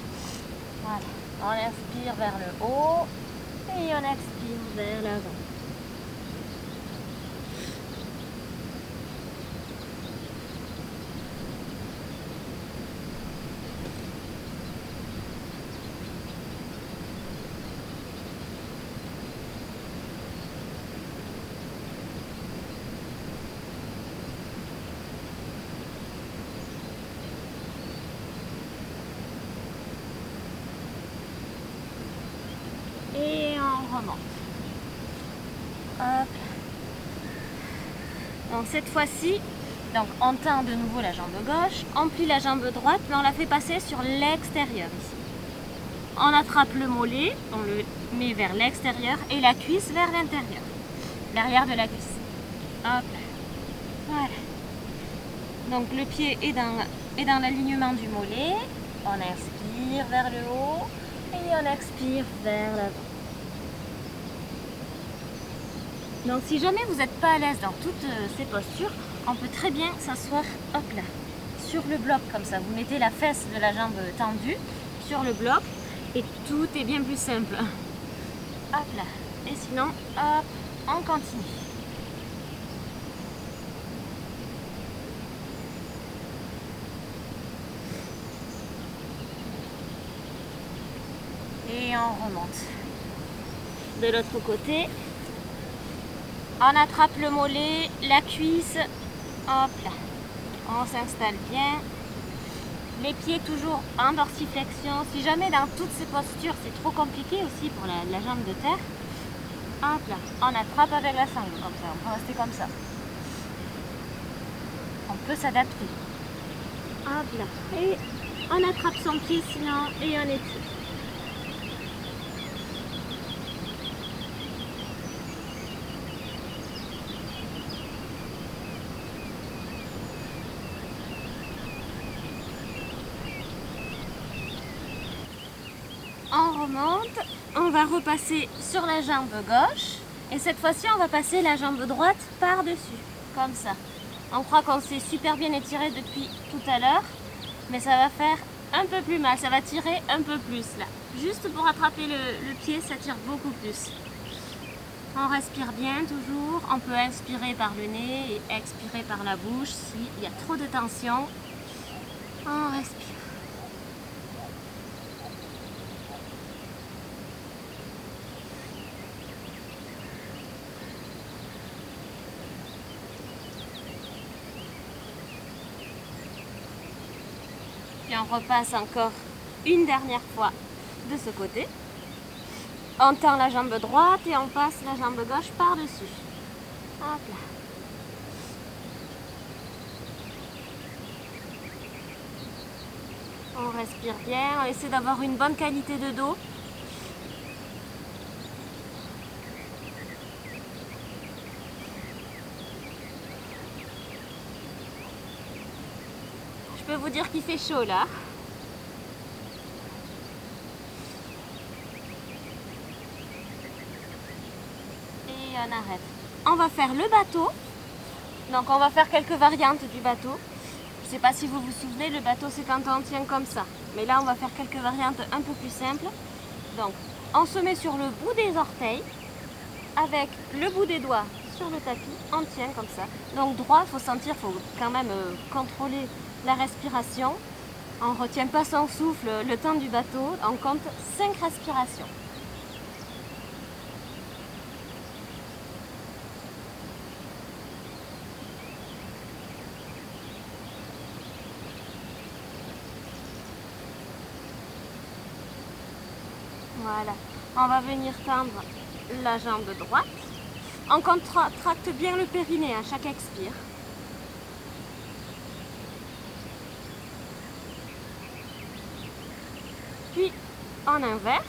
Voilà. On inspire vers le haut et on expire vers l'avant. Et on remonte. Hop. Donc cette fois-ci, on tend de nouveau la jambe gauche, on plie la jambe droite, mais on la fait passer sur l'extérieur ici. On attrape le mollet, on le met vers l'extérieur et la cuisse vers l'intérieur, l'arrière de la cuisse. Hop. Voilà. Donc le pied est dans l'alignement du mollet. On inspire vers le haut et on expire vers l'avant. Donc si jamais vous n'êtes pas à l'aise dans toutes ces postures, on peut très bien s'asseoir, hop là, sur le bloc comme ça. Vous mettez la fesse de la jambe tendue sur le bloc et tout est bien plus simple. Hop là. Et sinon, hop, on continue. Et on remonte. De l'autre côté. On attrape le mollet, la cuisse, hop là, on s'installe bien, les pieds toujours en dorsiflexion. Si jamais dans toutes ces postures c'est trop compliqué aussi pour la jambe de terre, hop là, on attrape avec la sangle comme ça, on peut rester comme ça. On peut s'adapter. Hop là, et on attrape son pied sinon et on étire. On remonte, on va repasser sur la jambe gauche et cette fois-ci on va passer la jambe droite par-dessus, comme ça. On croit qu'on s'est super bien étiré depuis tout à l'heure, mais ça va faire un peu plus mal, ça va tirer un peu plus là. Juste pour attraper le pied, ça tire beaucoup plus. On respire bien toujours, on peut inspirer par le nez et expirer par la bouche s'il y a trop de tension. On respire. Et on repasse encore une dernière fois de ce côté. On tend la jambe droite et on passe la jambe gauche par-dessus. Hop là. On respire bien, on essaie d'avoir une bonne qualité de dos. dire qu'il fait chaud là. Et on arrête. On va faire le bateau. Donc on va faire quelques variantes du bateau. Je ne sais pas si vous vous souvenez, le bateau c'est quand on tient comme ça. Mais là on va faire quelques variantes un peu plus simples. Donc on se met sur le bout des orteils, avec le bout des doigts sur le tapis, on tient comme ça. Donc droit, il faut sentir, il faut quand même contrôler la respiration. On ne retient pas son souffle le temps du bateau, on compte 5 respirations. Voilà, on va venir tendre la jambe droite. On contracte bien le périnée à chaque expire. Puis en inverse.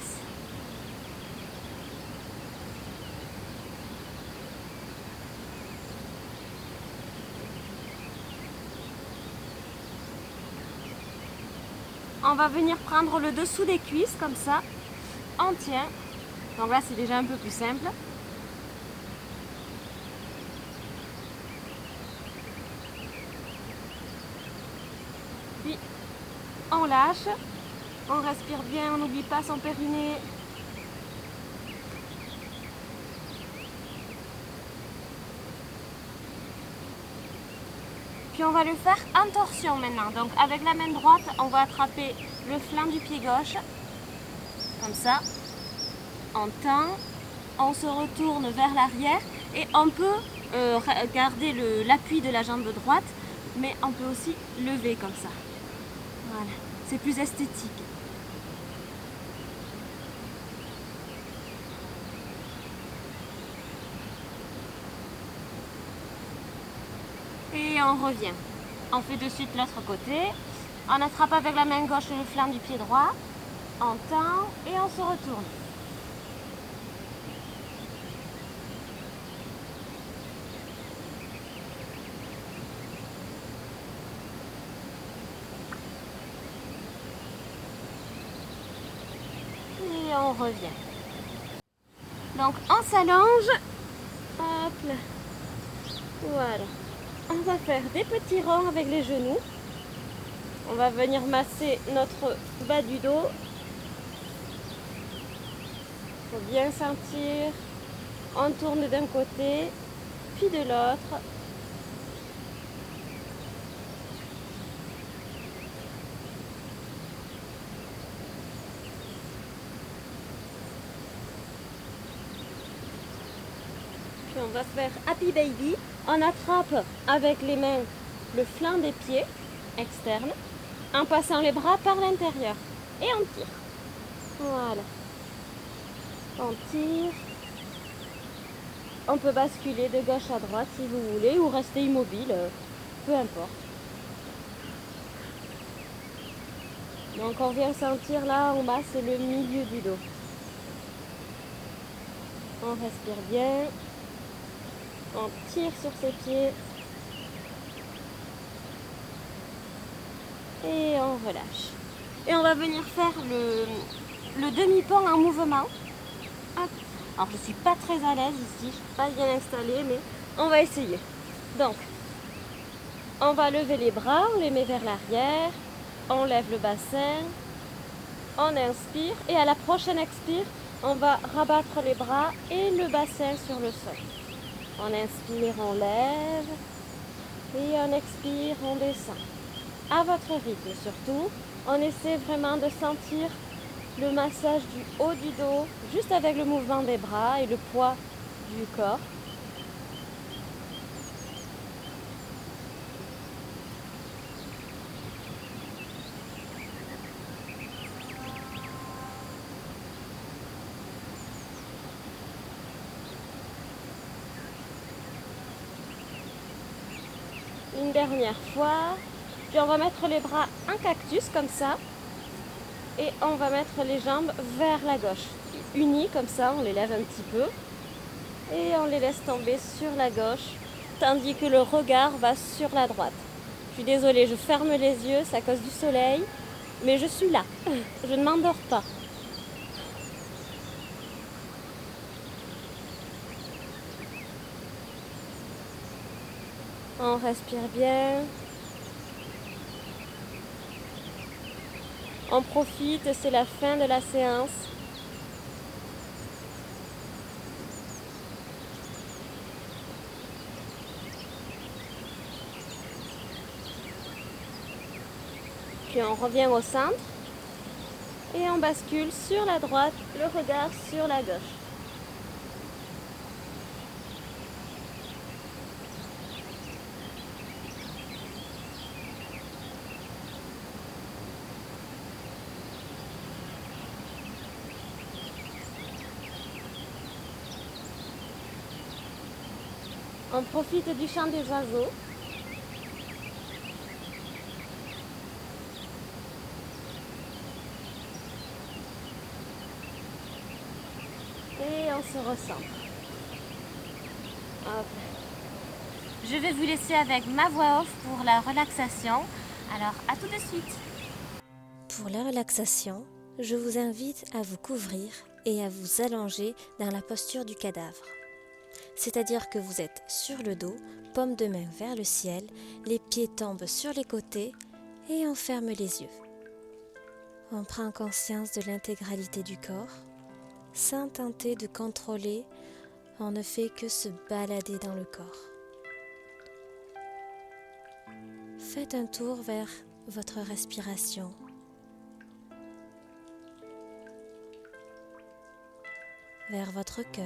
On va venir prendre le dessous des cuisses comme ça. On tient. Donc là c'est déjà un peu plus simple. Puis on lâche. On respire bien, on n'oublie pas son périnée. Puis on va le faire en torsion maintenant. Donc avec la main droite, on va attraper le flanc du pied gauche. Comme ça. On tend, on se retourne vers l'arrière et on peut garder l'appui de la jambe droite, mais on peut aussi lever comme ça. Voilà, c'est plus esthétique. Et on revient. On fait de suite l'autre côté. On attrape avec la main gauche le flanc du pied droit. On tend et on se retourne. Et on revient. Donc on s'allonge. Hop là. Voilà. On va faire des petits ronds avec les genoux. On va venir masser notre bas du dos. Il faut bien sentir. On tourne d'un côté, puis de l'autre. Puis on va faire Happy Baby. On attrape avec les mains le flanc des pieds externes en passant les bras par l'intérieur. Et on tire. Voilà. On tire. On peut basculer de gauche à droite si vous voulez ou rester immobile, peu importe. Donc on vient sentir là en bas, c'est le milieu du dos. On respire bien. On tire sur ses pieds. Et on relâche. Et on va venir faire le demi-pont en mouvement. Hop. Alors je ne suis pas très à l'aise ici, je ne suis pas bien installée, mais on va essayer. Donc, on va lever les bras, on les met vers l'arrière, on lève le bassin, on inspire et à la prochaine expire, on va rabattre les bras et le bassin sur le sol. On inspire, on lève et on expire, on descend. À votre rythme surtout, on essaie vraiment de sentir le massage du haut du dos, juste avec le mouvement des bras et le poids du corps. Une dernière fois, puis on va mettre les bras en cactus comme ça. Et on va mettre les jambes vers la gauche, unies comme ça, on les lève un petit peu et on les laisse tomber sur la gauche, tandis que le regard va sur la droite. Je suis désolée, je ferme les yeux, c'est à cause du soleil, mais je suis là, je ne m'endors pas. On respire bien. On profite, c'est la fin de la séance. Puis on revient au centre et on bascule sur la droite, le regard sur la gauche. On profite du chant des oiseaux. Et on se recentre. Hop. Je vais vous laisser avec ma voix off pour la relaxation. Alors, à tout de suite. Pour la relaxation, je vous invite à vous couvrir et à vous allonger dans la posture du cadavre. C'est-à-dire que vous êtes sur le dos, paume de main vers le ciel, les pieds tombent sur les côtés et on ferme les yeux. On prend conscience de l'intégralité du corps. Sans tenter de contrôler, on ne fait que se balader dans le corps. Faites un tour vers votre respiration. Vers votre cœur.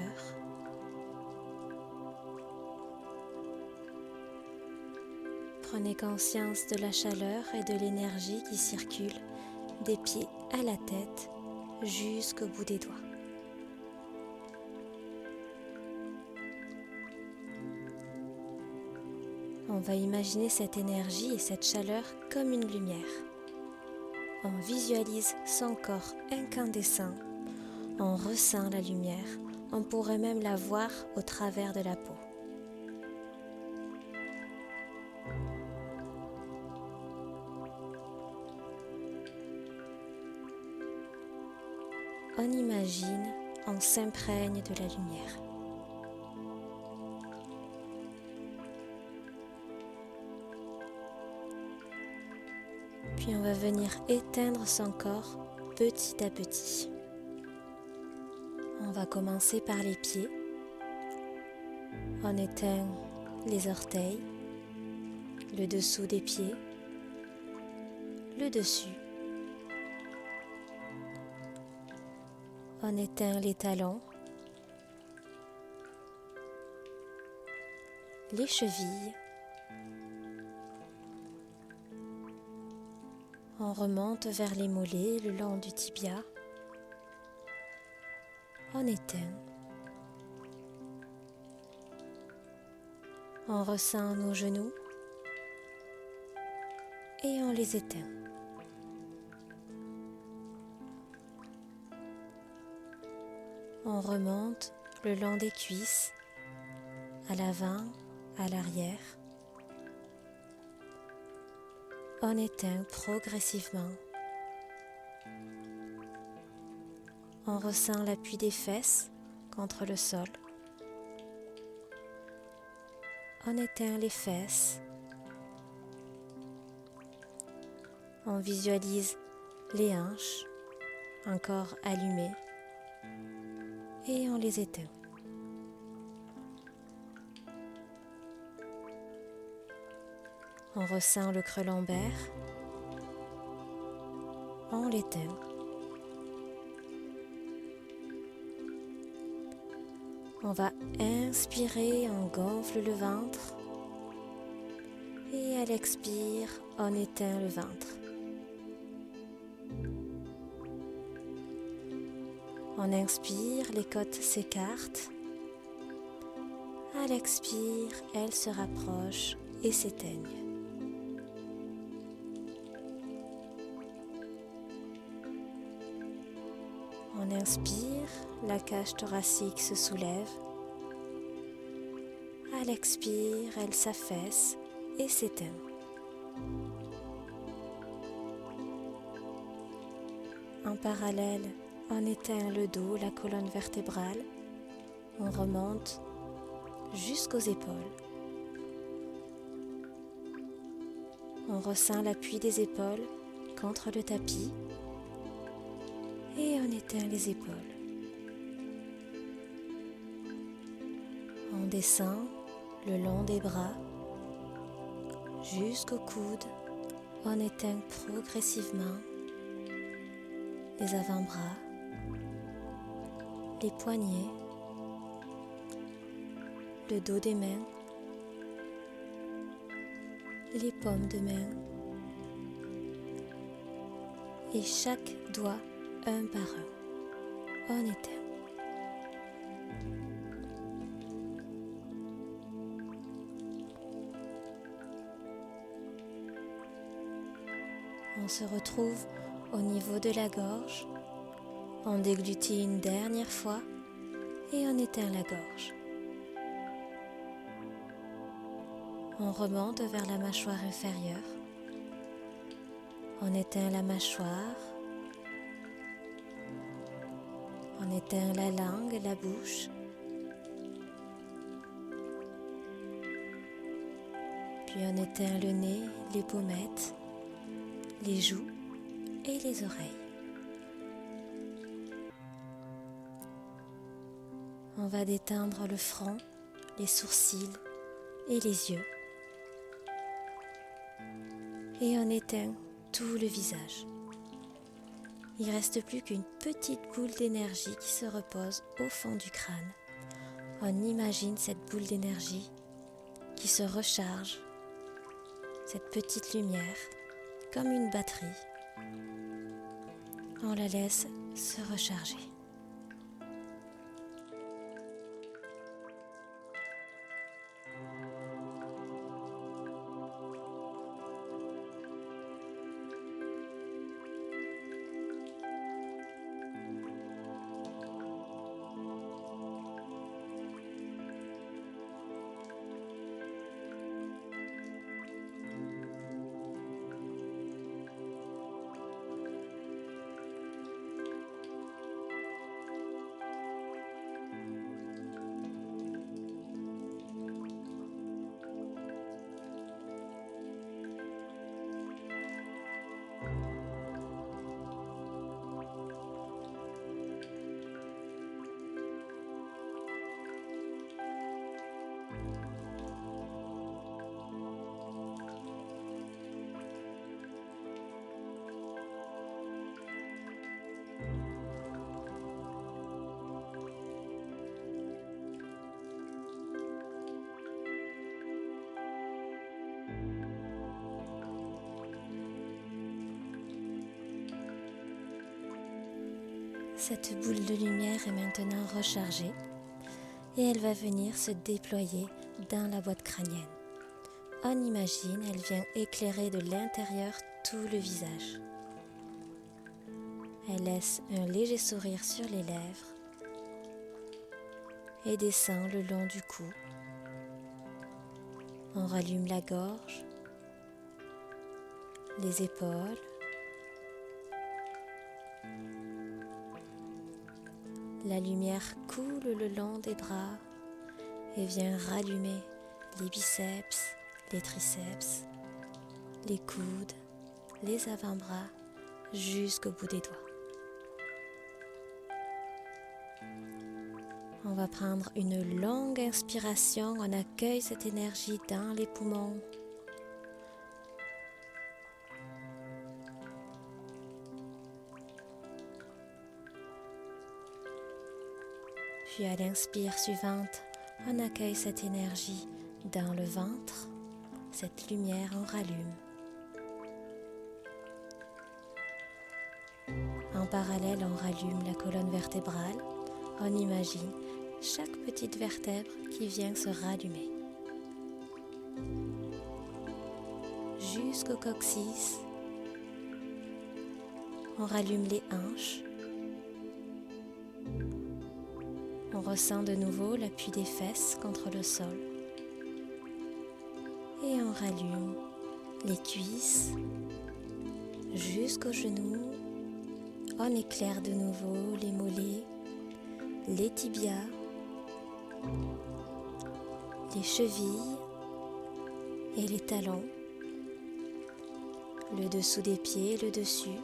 Prenez conscience de la chaleur et de l'énergie qui circule des pieds à la tête jusqu'au bout des doigts. On va imaginer cette énergie et cette chaleur comme une lumière. On visualise son corps incandescent. On ressent la lumière. On pourrait même la voir au travers de la peau. On imagine, on s'imprègne de la lumière. Puis on va venir éteindre son corps petit à petit. On va commencer par les pieds. On éteint les orteils, le dessous des pieds, le dessus. On éteint les talons, les chevilles. On remonte vers les mollets le long du tibia. On éteint. On ressent nos genoux et on les éteint. On remonte le long des cuisses, à l'avant, à l'arrière. On éteint progressivement. On ressent l'appui des fesses contre le sol. On éteint les fesses. On visualise les hanches encore allumées et on les éteint. On ressent le creux lombaire. On l'éteint. On va inspirer, on gonfle le ventre. Et à l'expire, on éteint le ventre. On inspire, les côtes s'écartent. À l'expire, elles se rapprochent et s'éteignent. On inspire, la cage thoracique se soulève. À l'expire, elle s'affaisse et s'éteint. parallèle, on éteint le dos, la colonne vertébrale. On remonte jusqu'aux épaules. On ressent l'appui des épaules contre le tapis et on éteint les épaules. On descend le long des bras jusqu'au coude. On éteint progressivement les avant-bras, les poignets, le dos des mains, les paumes de main et chaque doigt un par un. On éteint. On se retrouve au niveau de la gorge. On déglutit une dernière fois et on éteint la gorge. On remonte vers la mâchoire inférieure. On éteint la mâchoire. On éteint la langue, la bouche. Puis on éteint le nez, les pommettes, les joues et les oreilles. On va détendre le front, les sourcils et les yeux. Et on éteint tout le visage. Il ne reste plus qu'une petite boule d'énergie qui se repose au fond du crâne. On imagine cette boule d'énergie qui se recharge, cette petite lumière, comme une batterie. On la laisse se recharger. Cette boule de lumière est maintenant rechargée et elle va venir se déployer dans la boîte crânienne. On imagine, elle vient éclairer de l'intérieur tout le visage. Elle laisse un léger sourire sur les lèvres et descend le long du cou. On rallume la gorge, les épaules, la lumière coule le long des bras et vient rallumer les biceps, les triceps, les coudes, les avant-bras jusqu'au bout des doigts. On va prendre une longue inspiration, on accueille cette énergie dans les poumons. Puis à l'inspire suivante, on accueille cette énergie dans le ventre, cette lumière on rallume. En parallèle, on rallume la colonne vertébrale, on imagine chaque petite vertèbre qui vient se rallumer. Jusqu'au coccyx, on rallume les hanches. On ressent de nouveau l'appui des fesses contre le sol. Et on rallume les cuisses jusqu'aux genoux. On éclaire de nouveau les mollets, les tibias, les chevilles et les talons, le dessous des pieds, le dessus,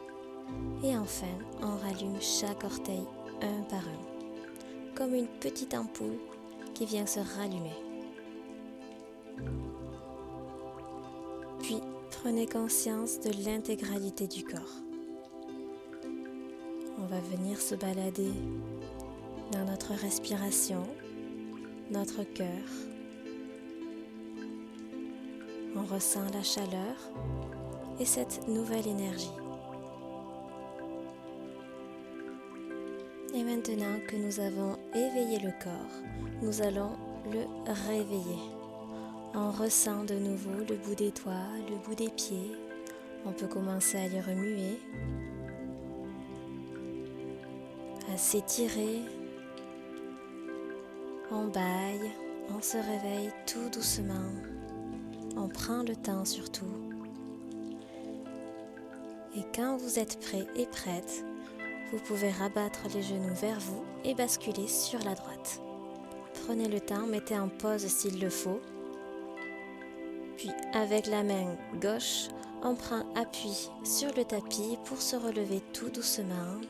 et enfin on rallume chaque orteil un par un, comme une petite ampoule qui vient se rallumer. Puis prenez conscience de l'intégralité du corps. On va venir se balader dans notre respiration, notre cœur. On ressent la chaleur et cette nouvelle énergie. Et maintenant que nous avons éveillé le corps, nous allons le réveiller. On ressent de nouveau le bout des doigts, le bout des pieds. On peut commencer à les remuer, à s'étirer. On bâille, on se réveille tout doucement. On prend le temps surtout. Et quand vous êtes prêt et prête, vous pouvez rabattre les genoux vers vous et basculer sur la droite. Prenez le temps, mettez en pause s'il le faut. Puis avec la main gauche, on prend appui sur le tapis pour se relever tout doucement